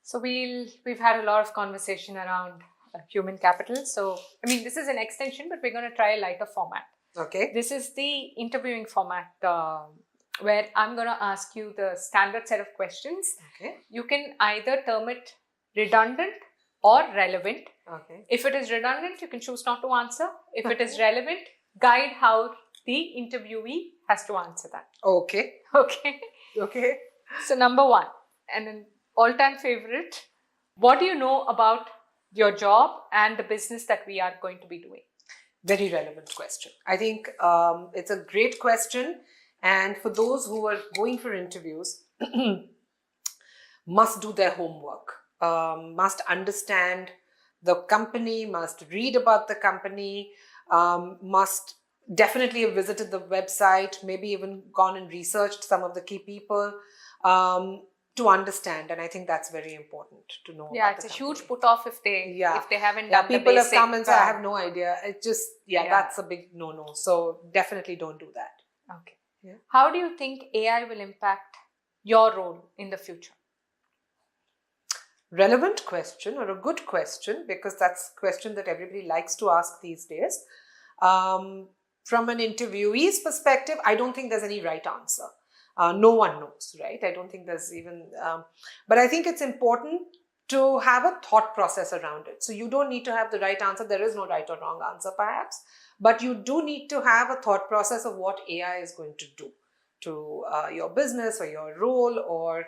So we've had a lot of conversation around human capital. So, I mean, this is an extension, but we're going to try a lighter format. Okay. This is the interviewing format where I'm going to ask you the standard set of questions. Okay. You can either term it redundant or relevant. Okay. If it is redundant, you can choose not to answer. If it is relevant, guide how the interviewee has to answer that. Okay. Okay. Okay. So number one, and an all-time favorite, what do you know about your job and the business that we are going to be doing? Very relevant question. I think it's a great question. And for those who are going for interviews, must do their homework, must understand the company, must read about the company, must definitely have visited the website, maybe even gone and researched some of the key people to understand. And I think that's very important to know. Yeah, it's a huge put off if they haven't done people the have come and said, I have no idea. It just, that's a big no-no. So definitely don't do that. Okay. Yeah. How do you think AI will impact your role in the future? Relevant question, or a good question, because that's a question that everybody likes to ask these days. From an interviewee's perspective, I don't think there's any right answer. No one knows, right? I don't think there's even... but I think it's important to have a thought process around it. So you don't need to have the right answer. There is no right or wrong answer, perhaps. But you do need to have a thought process of what AI is going to do to your business or your role or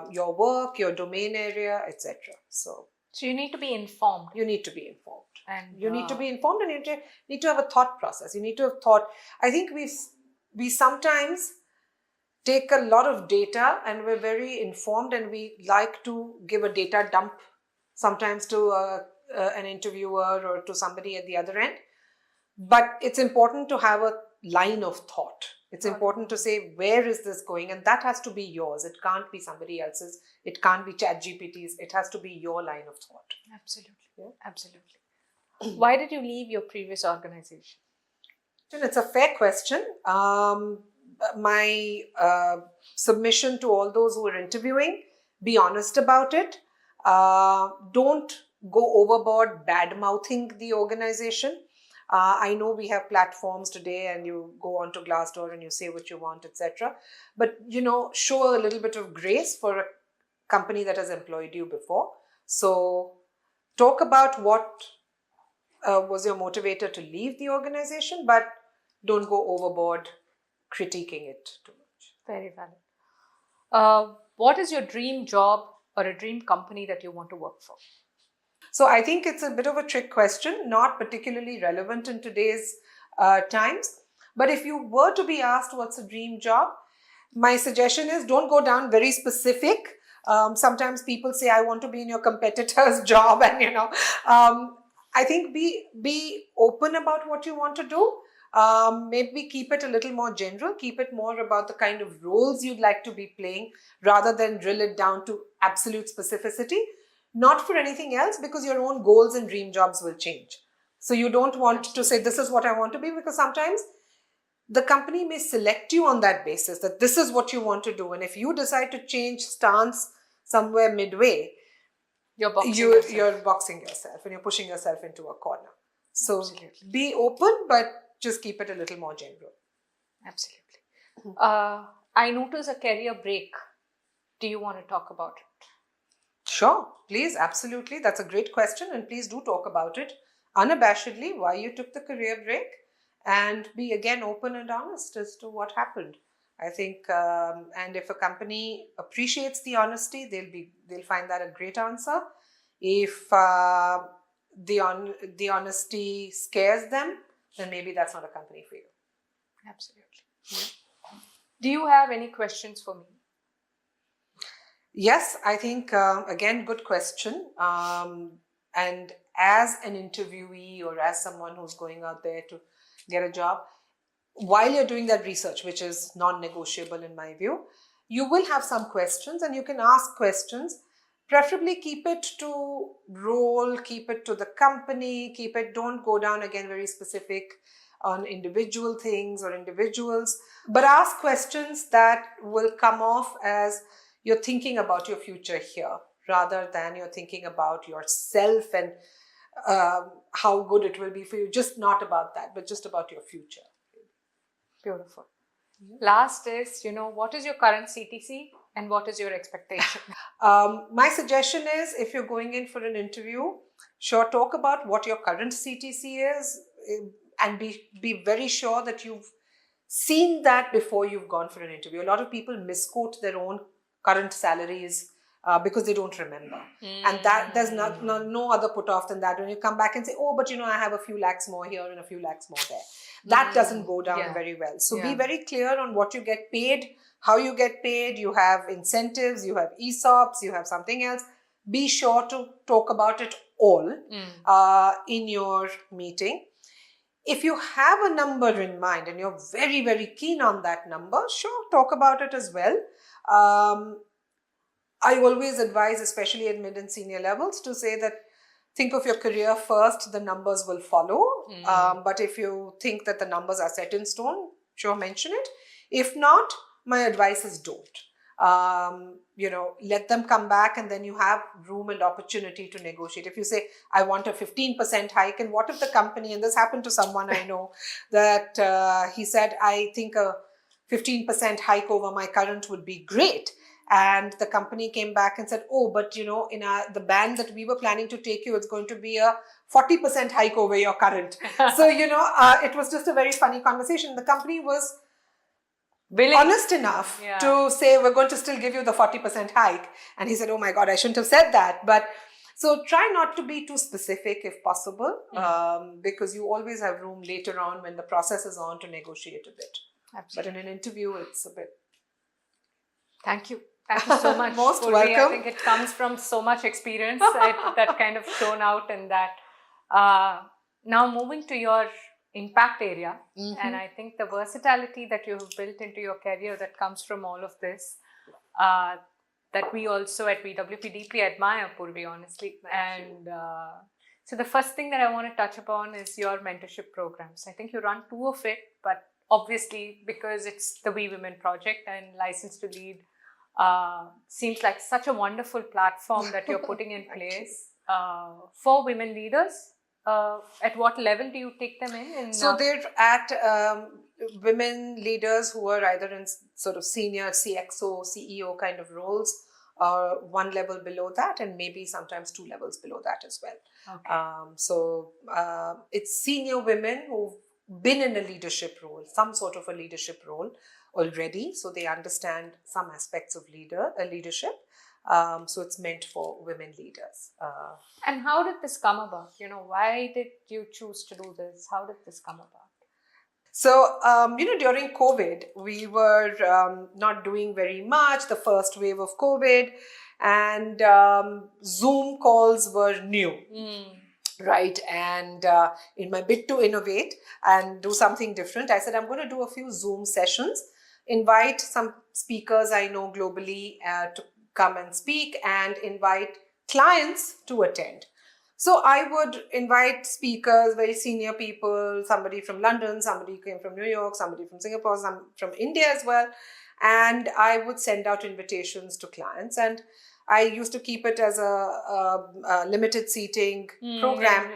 your work, your domain area, etc. So you need to be informed. You need to be informed. And you need to be informed, and you need to have a thought process. You need to have thought. I think we sometimes take a lot of data and we're very informed, and we like to give a data dump sometimes to an interviewer or to somebody at the other end. But it's important to have a line of thought. It's important to say, where is this going? And that has to be yours. It can't be somebody else's. It can't be ChatGPT's. It has to be your line of thought. Absolutely. Yeah. Absolutely. Why did you leave your previous organization? It's a fair question. My submission to all those who were interviewing Be honest about it. Don't go overboard bad mouthing the organization. I know we have platforms today and you go onto Glassdoor and you say what you want, etc. But, show a little bit of grace for a company that has employed you before. So talk about what was your motivator to leave the organization, but don't go overboard critiquing it too much. Very valid. What is your dream job or a dream company that you want to work for? So I think it's a bit of a trick question, not particularly relevant in today's times. But if you were to be asked what's a dream job, my suggestion is don't go down very specific. Sometimes people say, I want to be in your competitor's job. And, I think be open about what you want to do. Maybe keep it a little more general, keep it more about the kind of roles you'd like to be playing rather than drill it down to absolute specificity. Not for anything else, because your own goals and dream jobs will change. So you don't want to say, this is what I want to be, because sometimes the company may select you on that basis, that this is what you want to do. And if you decide to change stance somewhere midway, you're boxing yourself and you're pushing yourself into a corner. So Absolutely. Be open, but just keep it a little more general. Absolutely. I notice a career break. Do you want to talk about it? Sure, please, absolutely. That's a great question, and please do talk about it unabashedly, why you took the career break, and be again open and honest as to what happened. I think, and if a company appreciates the honesty, they'll find that a great answer. If the honesty scares them, then maybe that's not a company for you. Absolutely. Yeah. Do you have any questions for me? Yes, I think, again, good question. And as an interviewee or as someone who's going out there to get a job, while you're doing that research, which is non-negotiable in my view, you will have some questions and you can ask questions. Preferably keep it to role, keep it to the company, don't go down again very specific on individual things or individuals, but ask questions that will come off as you're thinking about your future here rather than you're thinking about yourself and how good it will be for you. Just not about that, but just about your future. Beautiful. Last is, what is your current CTC and what is your expectation? My suggestion is, if you're going in for an interview, sure, talk about what your current CTC is and be very sure that you've seen that before you've gone for an interview. A lot of people misquote their own current salaries because they don't remember. And that there's no other put off than that. When you come back and say, oh, but I have a few lakhs more here and a few lakhs more there. That doesn't go down very well. So be very clear on what you get paid, how you get paid. You have incentives, you have ESOPs, you have something else. Be sure to talk about it all in your meeting. If you have a number in mind and you're very, very keen on that number, sure, talk about it as well. I always advise, especially at mid and senior levels, to say that think of your career first, the numbers will follow. But if you think that the numbers are set in stone, sure, mention it. If not, my advice is don't. Let them come back and then you have room and opportunity to negotiate. If you say, I want a 15% hike, and what if the company, and this happened to someone I know, that he said, I think a 15% hike over my current would be great. And the company came back and said, oh, but in the band that we were planning to take you, it's going to be a 40% hike over your current. So, it was just a very funny conversation. The company was honest enough to say, we're going to still give you the 40% hike. And he said, oh my God, I shouldn't have said that. But so try not to be too specific if possible, because you always have room later on when the process is on to negotiate a bit. Absolutely. But in an interview, it's a bit. Thank you. Thank you so much. Most Purvi. welcome. I think it comes from so much experience that kind of shown out in that. Now moving to your impact area, and I think the versatility that you have built into your career that comes from all of this, that we also at VWP deeply admire, Purvi, honestly. And so the first thing that I want to touch upon is your mentorship programs. I think you run 2 of it, but obviously because it's the We Women project and License to Lead Seems like such a wonderful platform that you're putting in place for women leaders. At what level do you take them in? So they're at women leaders who are either in sort of senior CXO, CEO kind of roles, or one level below that, and maybe sometimes two levels below that as well. Okay. It's senior women who've been in a leadership role, some sort of a leadership role already, so they understand some aspects of leadership. So it's meant for women leaders. And how did this come about? Why did you choose to do this? How did this come about? So, during COVID, we were not doing very much, the first wave of COVID, and Zoom calls were new. Right. And in my bid to innovate and do something different, I said, I'm going to do a few Zoom sessions, invite some speakers I know globally to come and speak, and invite clients to attend. So I would invite speakers, very senior people, somebody from London, somebody came from New York, somebody from Singapore, some from India as well. And I would send out invitations to clients. And I used to keep it as a limited seating program.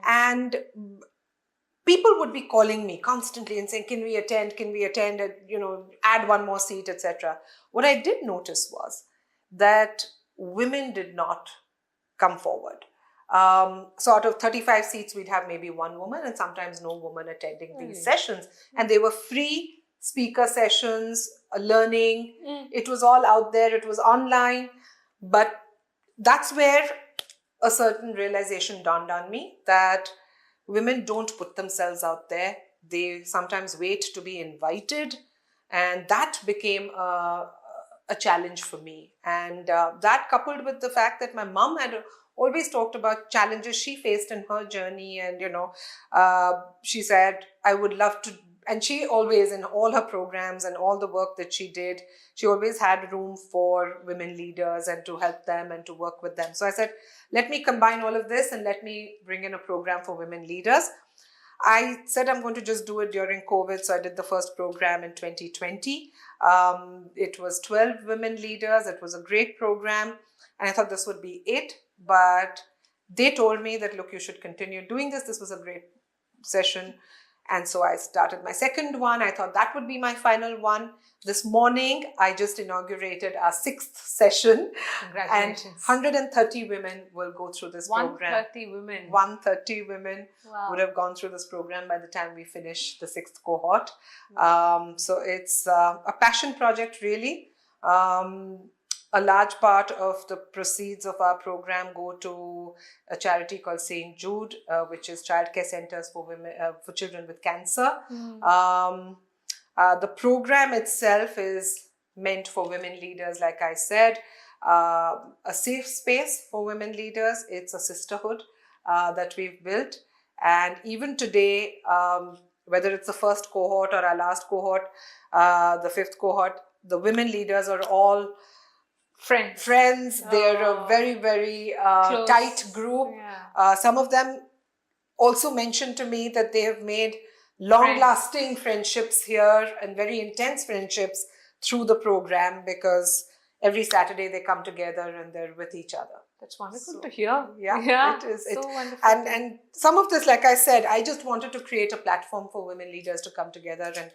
And people would be calling me constantly and saying, can we attend, and, add one more seat, etc. What I did notice was that women did not come forward. So out of 35 seats, we'd have maybe one woman and sometimes no woman attending these sessions. And they were free speaker sessions, learning. It was all out there. It was online. But that's where a certain realization dawned on me that women don't put themselves out there. They sometimes wait to be invited. And that became a challenge for me. And that, coupled with the fact that my mom had always talked about challenges she faced in her journey. And, she said, I would love to. And she always, in all her programs and all the work that she did, she always had room for women leaders and to help them and to work with them. So I said, let me combine all of this and let me bring in a program for women leaders. I said I'm going to just do it during COVID. So I did the first program in 2020. It was 12 women leaders. It was a great program. And I thought this would be it. But they told me that, look, you should continue doing this. This was a great session. And so I started my second one. I thought that would be my final one. This morning, I just inaugurated our 6th session. Congratulations. And 130 women will go through this program. 130 women. 130 women would have gone through this program by the time we finish the 6th cohort. So it's a passion project, really. A large part of the proceeds of our program go to a charity called St. Jude, which is childcare centers for women, for children with cancer. The program itself is meant for women leaders, like I said, a safe space for women leaders. It's a sisterhood that we've built. And even today, whether it's the first cohort or our last cohort, the 5th cohort, the women leaders are all friends. They're a very, very tight group. Some of them also mentioned to me that they have made long-lasting friendships here and very intense friendships through the program, because every Saturday they come together and they're with each other. That's wonderful to hear. Yeah, it is. So wonderful. And some of this, like I said, I just wanted to create a platform for women leaders to come together, and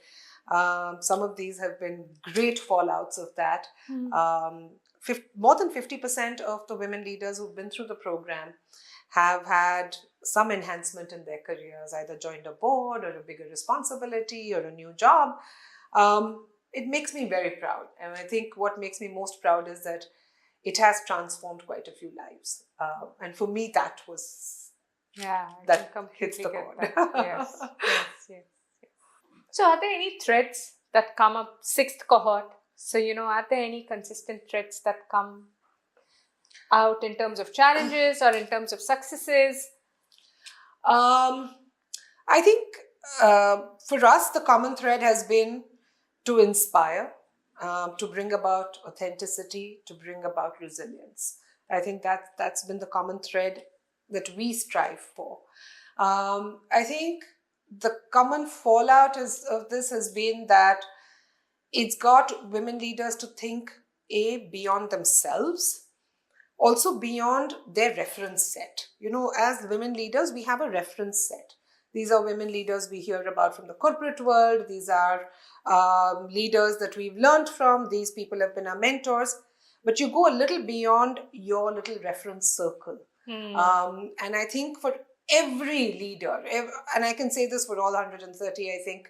some of these have been great fallouts of that. More than 50% of the women leaders who've been through the program have had some enhancement in their careers, either joined a board or a bigger responsibility or a new job. It makes me very proud. And I think what makes me most proud is that it has transformed quite a few lives. And for me, that was, that hits the chord. Yes. So are there any threads that come up 6th cohort? So, are there any consistent threads that come out in terms of challenges or in terms of successes? I think for us, the common thread has been to inspire, to bring about authenticity, to bring about resilience. I think that's been the common thread that we strive for. I think the common fallout of this has been that it's got women leaders to think beyond themselves, also beyond their reference set. As women leaders, we have a reference set. These are women leaders we hear about from the corporate world. These are leaders that we've learned from. These people have been our mentors. But you go a little beyond your little reference circle. And I think for every leader, and I can say this for all 130, I think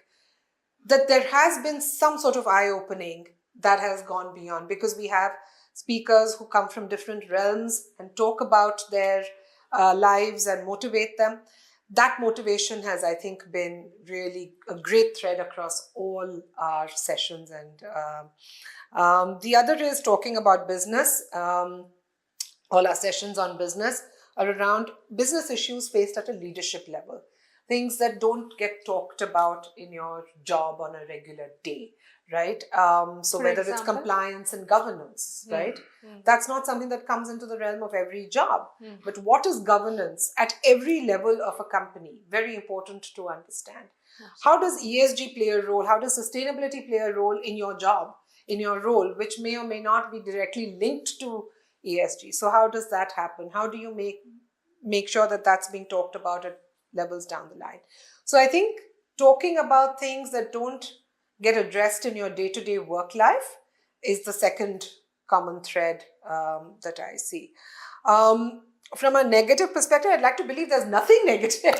that there has been some sort of eye-opening that has gone beyond, because we have speakers who come from different realms and talk about their lives and motivate them. That motivation has, I think, been really a great thread across all our sessions. And the other is talking about business. All our sessions on business are around business issues faced at a leadership level. Things that don't get talked about in your job on a regular day, right? So whether it's compliance and governance, right? That's not something that comes into the realm of every job. But what is governance at every level of a company? Very important to understand. How does ESG play a role? How does sustainability play a role in your job, in your role, which may or may not be directly linked to ESG? So how does that happen? How do you make sure that that's being talked about at levels down the line? So I think talking about things that don't get addressed in your day-to-day work life is the second common thread that I see. From a negative perspective, I'd like to believe there's nothing negative.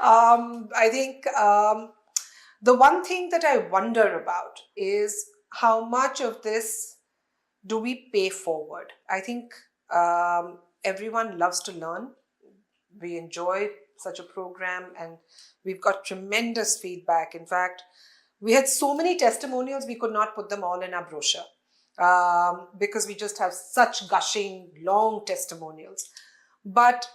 I think the one thing that I wonder about is how much of this do we pay forward? I think everyone loves to learn. We enjoy such a program and we've got tremendous feedback. In fact, we had so many testimonials, we could not put them all in our brochure because we just have such gushing, long testimonials. But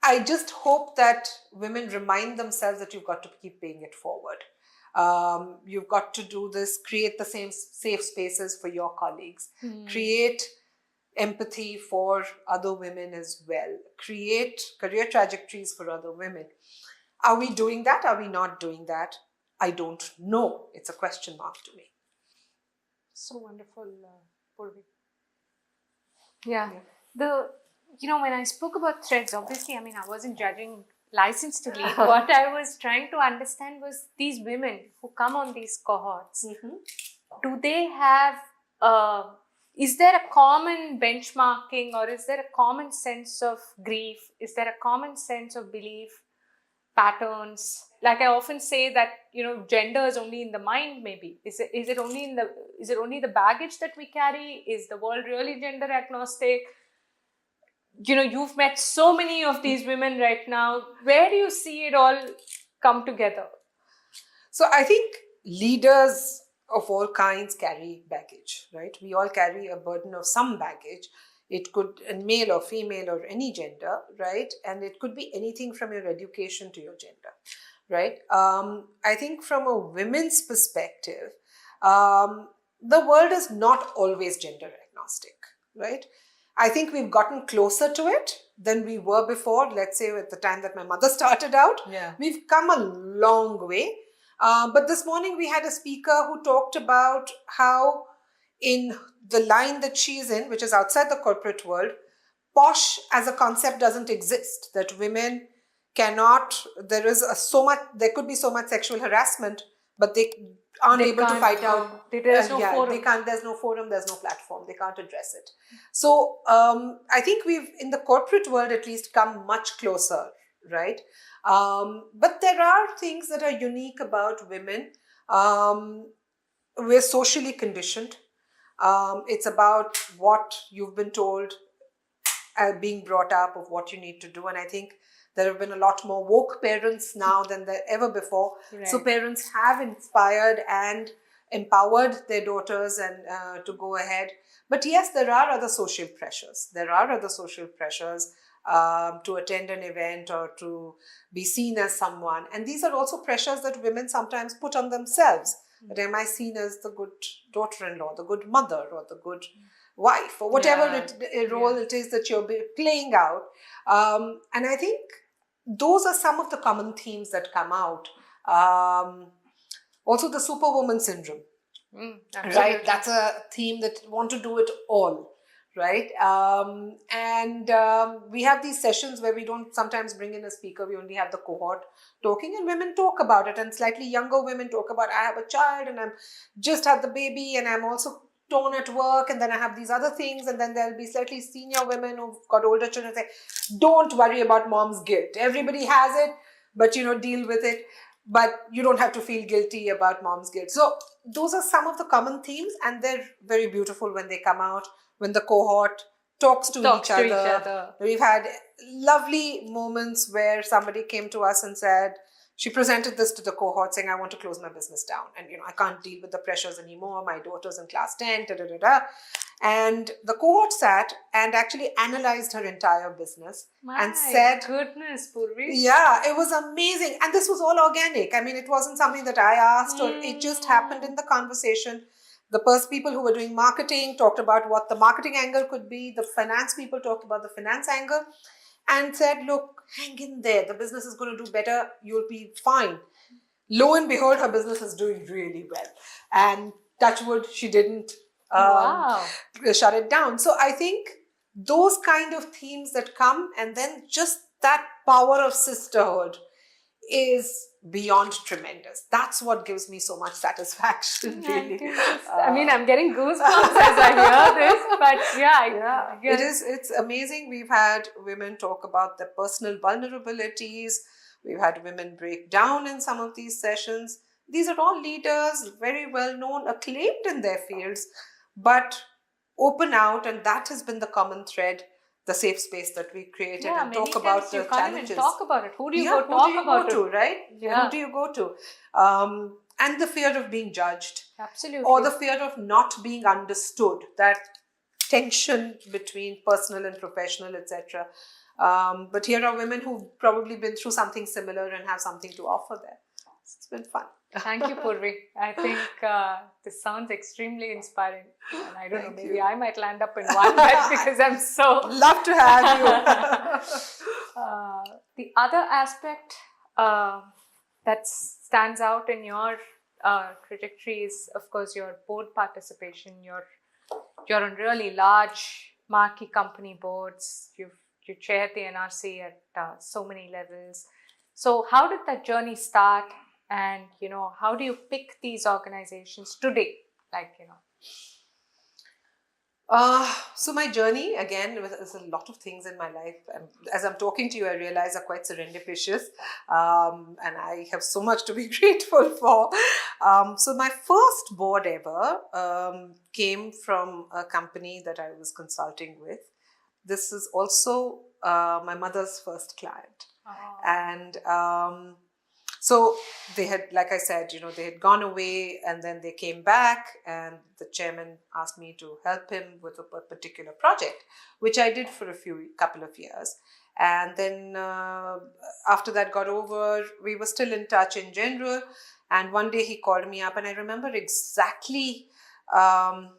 I just hope that women remind themselves that you've got to keep paying it forward. You've got to do this, create the same safe spaces for your colleagues, create empathy for other women as well, create career trajectories for other women. Are we doing that? Are we not doing that? I don't know. It's a question mark to me. So wonderful, Purvi. Yeah. When I spoke about threads, obviously, I wasn't judging license to lead. What I was trying to understand was these women who come on these cohorts, do they have, is there a common benchmarking, or is there a common sense of grief? Is there a common sense of belief patterns? Like I often say that, gender is only in the mind, maybe. Is it only the baggage that we carry? Is the world really gender agnostic? You've met so many of these women right now. Where do you see it all come together? So I think leaders of all kinds carry baggage, right? We all carry a burden of some baggage. It could be male or female or any gender, right? And it could be anything from your education to your gender, right? I think from a women's perspective, the world is not always gender agnostic, right? I think we've gotten closer to it than we were before. Let's say at the time that my mother started out, we've come a long way. But this morning we had a speaker who talked about how in the line that she's in, which is outside the corporate world, posh as a concept doesn't exist. That women cannot, there could be so much sexual harassment, but they aren't able to fight out. There's no forum. There's no forum, there's no platform. They can't address it. So I think we've, in the corporate world at least, come much closer, right? But there are things that are unique about women. We're socially conditioned. It's about what you've been told, being brought up, of what you need to do. And I think there have been a lot more woke parents now than there ever before. Right. So parents have inspired and empowered their daughters and to go ahead. But yes, there are other social pressures. To attend an event or to be seen as someone. And these are also pressures that women sometimes put on themselves. That am I seen as the good daughter-in-law, the good mother, or the good wife, or whatever role it is that you're playing out. And I think those are some of the common themes that come out. Also the superwoman syndrome, Absolutely. right? That's a theme that want to do it all, right? We have these sessions where we don't sometimes bring in a speaker. We only have the cohort talking, and women talk about it, and slightly younger women talk about, I have a child and I'm just had the baby and I'm also torn at work, and then I have these other things, and then there'll be slightly senior women who've got older children say, don't worry about mom's guilt. Everybody has it, but deal with it. But you don't have to feel guilty about mom's guilt. So those are some of the common themes, and they're very beautiful when they come out, when the cohort talks to each other. We've had lovely moments where somebody came to us and said, she presented this to the cohort saying, I want to close my business down. And, I can't deal with the pressures anymore. My daughter's in class 10, da, da, da, da. And the cohort sat and actually analyzed her entire business and said, goodness, Purvi. Yeah, it was amazing. And this was all organic. I mean, it wasn't something that I asked or it just happened in the conversation. The people who were doing marketing talked about what the marketing angle could be. The finance people talked about the finance angle and said, look, hang in there. The business is going to do better. You'll be fine. Lo and behold, her business is doing really well. And touch wood, she didn't shut it down. So I think those kind of themes that come, and then just that power of sisterhood is beyond tremendous. That's what gives me so much satisfaction, really. I mean, I'm getting goosebumps as I hear this, but yeah. It's amazing. We've had women talk about their personal vulnerabilities. We've had women break down in some of these sessions. These are all leaders, very well known, acclaimed in their fields, but open out, and that has been the common thread, the safe space that we created, and talk about the you can't challenges. Even talk about it. Who do you go talk about to, right? Yeah. Who do you go to? And the fear of being judged. Absolutely. Or the fear of not being understood, that tension between personal and professional, etc. But here are women who've probably been through something similar and have something to offer there. It's been fun. Thank you, Purvi. I think this sounds extremely inspiring. And I don't know, maybe I might land up in one bed because I'm so... Love to have you. The other aspect that stands out in your trajectory is, of course, your board participation. You're on really large marquee company boards. You chaired the NRC at so many levels. So how did that journey start? And, how do you pick these organizations today? So my journey, again, there's a lot of things in my life. And as I'm talking to you, I realize are quite serendipitous. And I have so much to be grateful for. So my first board ever came from a company that I was consulting with. This is also my mother's first client. Oh. And so they had, like I said, they had gone away and then they came back, and the chairman asked me to help him with a particular project, which I did for a couple of years. And then after that got over, we were still in touch in general. And one day he called me up, and I remember exactly, I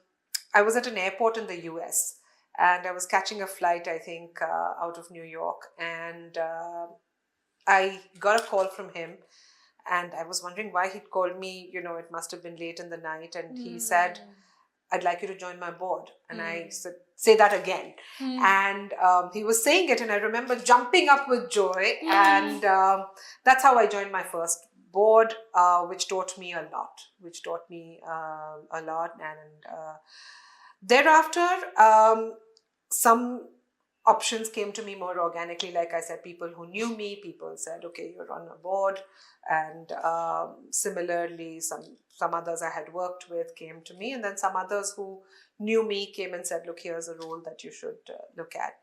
was at an airport in the US, and I was catching a flight, I think, out of New York. And I got a call from him, and I was wondering why he'd called me. It must have been late in the night. And he said, I'd like you to join my board. And I said, say that again. And he was saying it, and I remember jumping up with joy. And that's how I joined my first board, which taught me a lot. And thereafter, some options came to me more organically. Like I said, people who knew me, people said, okay, you're on a board. And similarly, some others I had worked with came to me. And then some others who knew me came and said, look, here's a role that you should look at.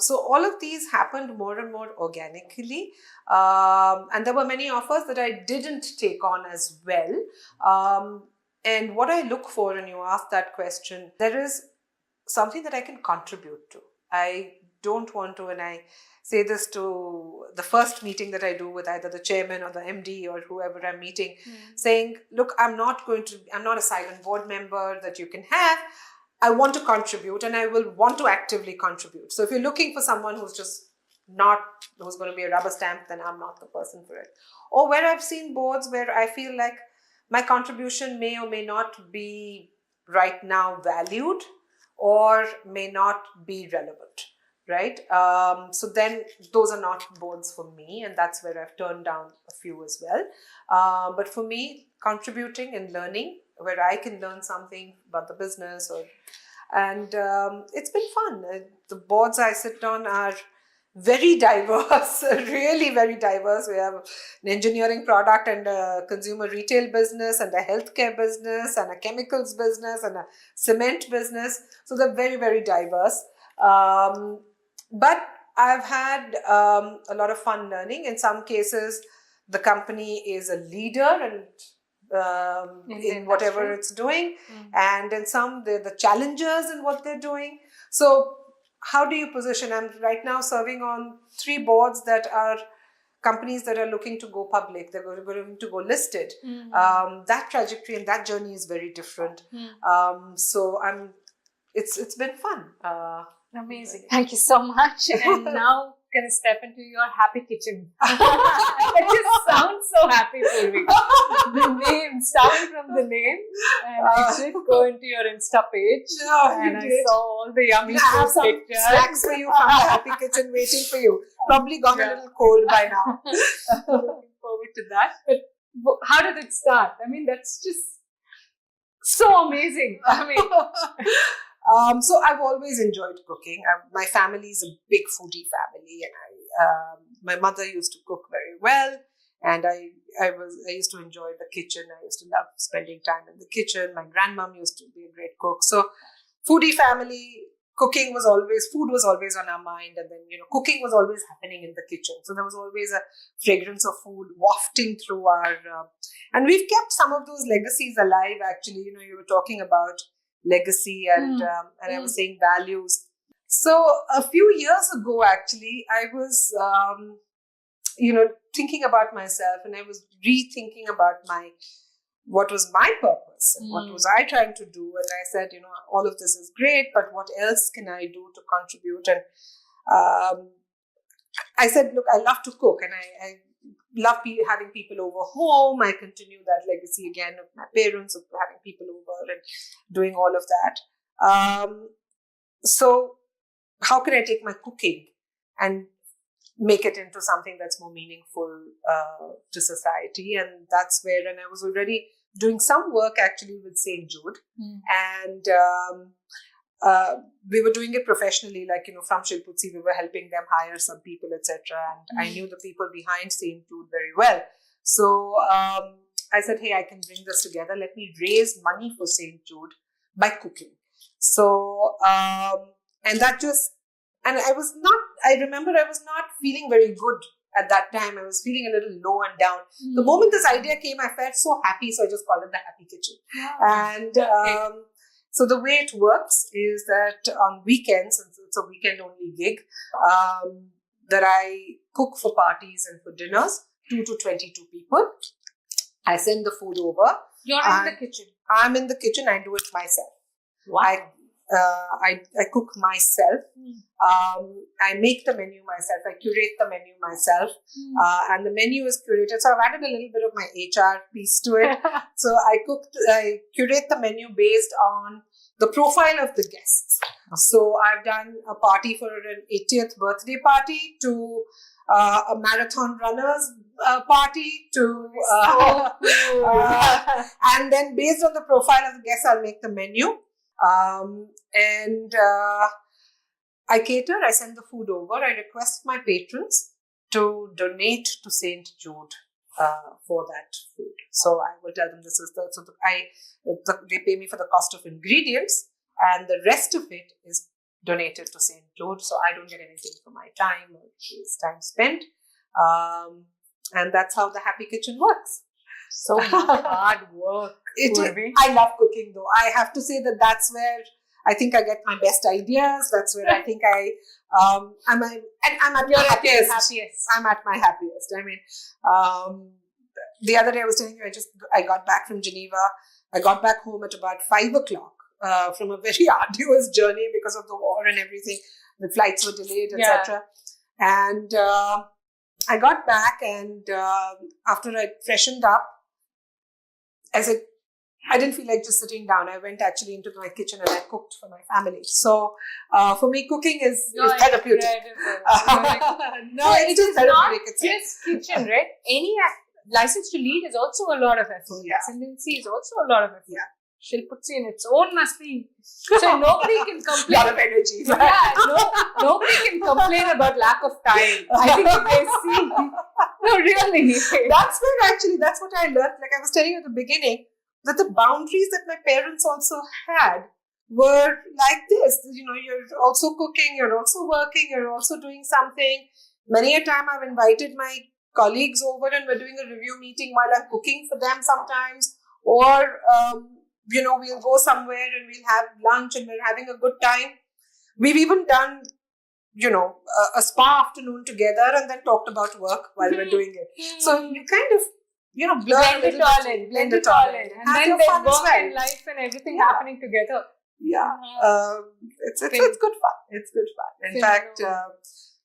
So all of these happened more and more organically. And there were many offers that I didn't take on as well. And what I look for, and you asked that question, there is something that I can contribute to. I don't want to, and I say this to the first meeting that I do with either the chairman or the MD or whoever I'm meeting, saying, look, I'm not a silent board member that you can have. I want to contribute, and I will want to actively contribute. So if you're looking for someone who's going to be a rubber stamp, then I'm not the person for it. Or where I've seen boards where I feel like my contribution may or may not be right now valued or may not be relevant, right? So then those are not boards for me, and that's where I've turned down a few as well. But for me, contributing and learning, where I can learn something about the business, and it's been fun. The boards I sit on are very diverse, really very diverse. We have an engineering product and a consumer retail business and a healthcare business and a chemicals business and a cement business. So they're very, very diverse. But I've had a lot of fun learning. In some cases, the company is a leader and in whatever it's doing, and in some they're the challengers in what they're doing. So how do you position? I'm right now serving on 3 boards that are companies that are looking to go public. They're going to go listed. That trajectory and that journey is very different. So it's been fun. Amazing. Thank you so much. And now can I step into your happy kitchen? That just sounds so happy, Purvi. The name, starting from the name, and I did go into your Insta page, and I saw all the yummy I have some pictures. snacks for you from the happy kitchen waiting for you. Probably gone a little cold by now. Looking forward to that. But how did it start? I mean, that's just so amazing. I mean, So I've always enjoyed cooking. My family is a big foodie family, and my mother used to cook very well, and I used to enjoy the kitchen. I used to love spending time in the kitchen. My grandmom used to be a great cook. So foodie family, food was always on our mind, and then cooking was always happening in the kitchen. So there was always a fragrance of food wafting through our, and we've kept some of those legacies alive. Actually, you were talking about legacy and I was saying values. So a few years ago, actually, I was thinking about myself, and I was rethinking about what was my purpose and what was I trying to do. And I said, all of this is great, but what else can I do to contribute? And I said, look, I love to cook, and I love having people over home. I continue that legacy again of my parents, of having people over and doing all of that. So how can I take my cooking and make it into something that's more meaningful to society? And that's where, and I was already doing some work actually with St. Jude, and we were doing it professionally, from Shilputsi, we were helping them hire some people, etc. And I knew the people behind St. Jude very well. So I said, hey, I can bring this together. Let me raise money for St. Jude by cooking. So, and I remember I was not feeling very good at that time. I was feeling a little low and down. The moment this idea came, I felt so happy. So I just called it the Happy Kitchen. And so the way it works is that on weekends, since it's a weekend-only gig, that I cook for parties and for dinners, 2 to 22 people. I send the food over. You're in the kitchen. I'm in the kitchen. I do it myself. Wow. I cook myself. I make the menu myself. I curate the menu myself. And the menu is curated. So I've added a little bit of my HR piece to it. So I curate the menu based on the profile of the guests. So I've done a party for an 80th birthday party, to a marathon runners party, to and then based on the profile of the guests, I'll make the menu. And I cater, I send the food over. I request my patrons to donate to St. Jude for that food. So I will tell them this is they pay me for the cost of ingredients, and the rest of it is donated to St. Jude. So I don't get anything for my time, or it's time spent. And that's how the Happy Kitchen works. So much hard work. I love cooking, though. I have to say that's where I think I get my best ideas. That's where I think I'm at my happiest. I'm at my happiest. I mean, the other day I was telling you, I got back from Geneva. I got back home at about 5 o'clock from a very arduous journey because of the war and everything. The flights were delayed, etc. And I got back, and after I freshened up, I said, I didn't feel like just sitting down. I went actually into my kitchen and I cooked for my family. So for me, cooking is therapeutic. No, it's just therapeutic. It's not just kitchen, right? Any license to lead is also a lot of effort. Yeah. Ascendancy is also a lot of effort. Yeah. Shilputsi in its own must be. So nobody can complain. A lot of energy. Yeah, nobody can complain about lack of time. I think if they see. No, really. That's what I learned. Like I was telling you at the beginning, that the boundaries that my parents also had were like this. You know, you're also cooking, you're also working, you're also doing something. Many a time I've invited my colleagues over and we're doing a review meeting while I'm cooking for them sometimes. Or, we'll go somewhere and we'll have lunch and we're having a good time. We've even done, a spa afternoon together and then talked about work while we're doing it. So you kind of, blend it all in. And then there's work and life and everything happening together. Yeah. It's good fun. It's good fun. In fact,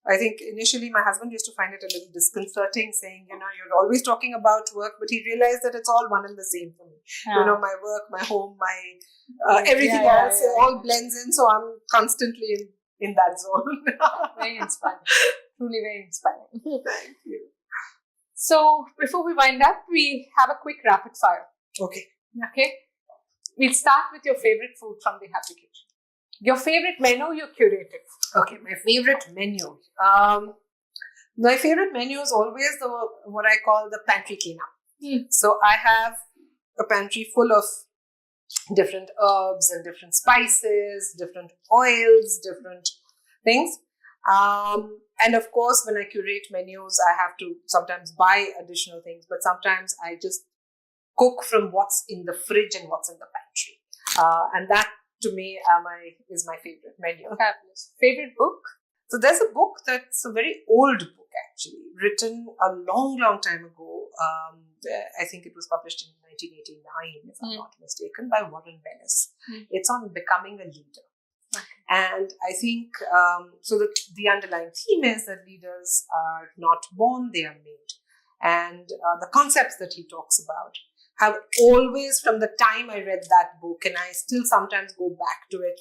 I think initially my husband used to find it a little disconcerting, saying, you're always talking about work, but he realized that it's all one and the same for me. Yeah. My work, my home, my everything else, all blends in. So I'm constantly in that zone. Very inspiring. Truly very inspiring. Thank you. So before we wind up, we have a quick rapid fire. Okay. We'll start with your favorite food from the Happy Kitchen. Your favorite menu you curated. Okay, my favorite menu. My favorite menu is always what I call the pantry cleanup. So I have a pantry full of different herbs and different spices, different oils, different things. And of course, when I curate menus, I have to sometimes buy additional things, but sometimes I just cook from what's in the fridge and what's in the pantry. And that, to me, is my favorite menu. Fabulous. Favorite book? So there's a book that's a very old book, actually, written a long, long time ago. I think it was published in 1989, if I'm not mistaken, by Warren Bennis. It's on becoming a leader. Okay. And I think, so the underlying theme is that leaders are not born, they are made. And the concepts that he talks about have always, from the time I read that book, and I still sometimes go back to it,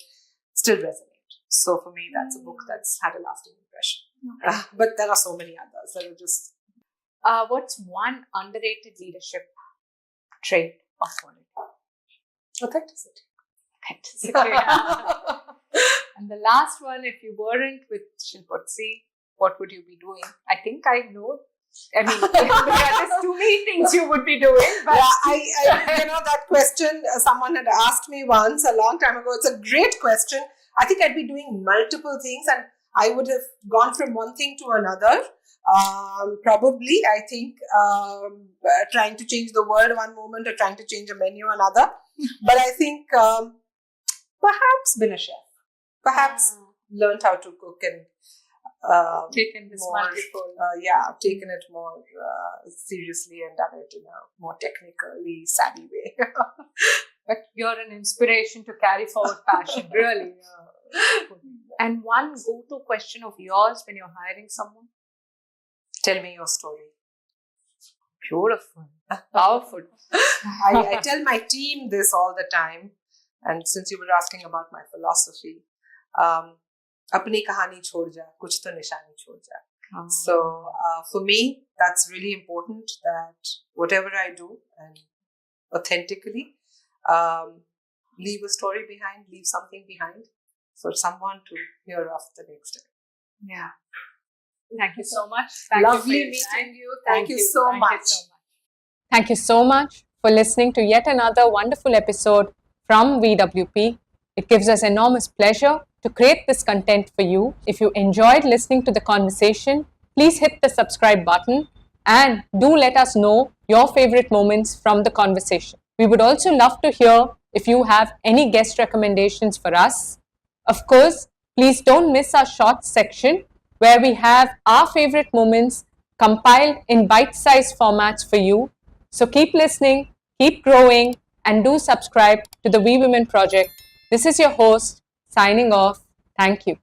still resonate. So for me, that's a book that's had a lasting impression. Okay. But there are so many others that are just... what's one underrated leadership trait of quality? Authenticity. And the last one, if you weren't with Shilputsi, what would you be doing? I think I know. I mean, there's too many things you would be doing. But yeah, that question someone had asked me once a long time ago. It's a great question. I think I'd be doing multiple things and I would have gone from one thing to another. Probably, I think, trying to change the world one moment or trying to change a menu another. But I think perhaps been a chef. Perhaps learned how to cook and taken this multiple. Taken it more seriously and done it in a more technically savvy way. But you're an inspiration to carry forward passion, really. And one go-to question of yours when you're hiring someone? Tell me your story. Beautiful. Powerful. I tell my team this all the time. And since you were asking about my philosophy, apni kahani chhod ja, kuch to nishani chhod ja. So for me, that's really important that whatever I do and authentically, leave a story behind, leave something behind for someone to hear of the next day. Yeah. Thank you so much. Lovely meeting you. Thank you so much. Thank you so much for listening to yet another wonderful episode from VWP. It gives us enormous pleasure to create this content for you. If you enjoyed listening to the conversation, please hit the subscribe button and do let us know your favorite moments from the conversation. We would also love to hear if you have any guest recommendations for us. Of course, please don't miss our shorts section where we have our favorite moments compiled in bite-sized formats for you. So keep listening, keep growing, and do subscribe to the We Women Project. This is your host, signing off. Thank you.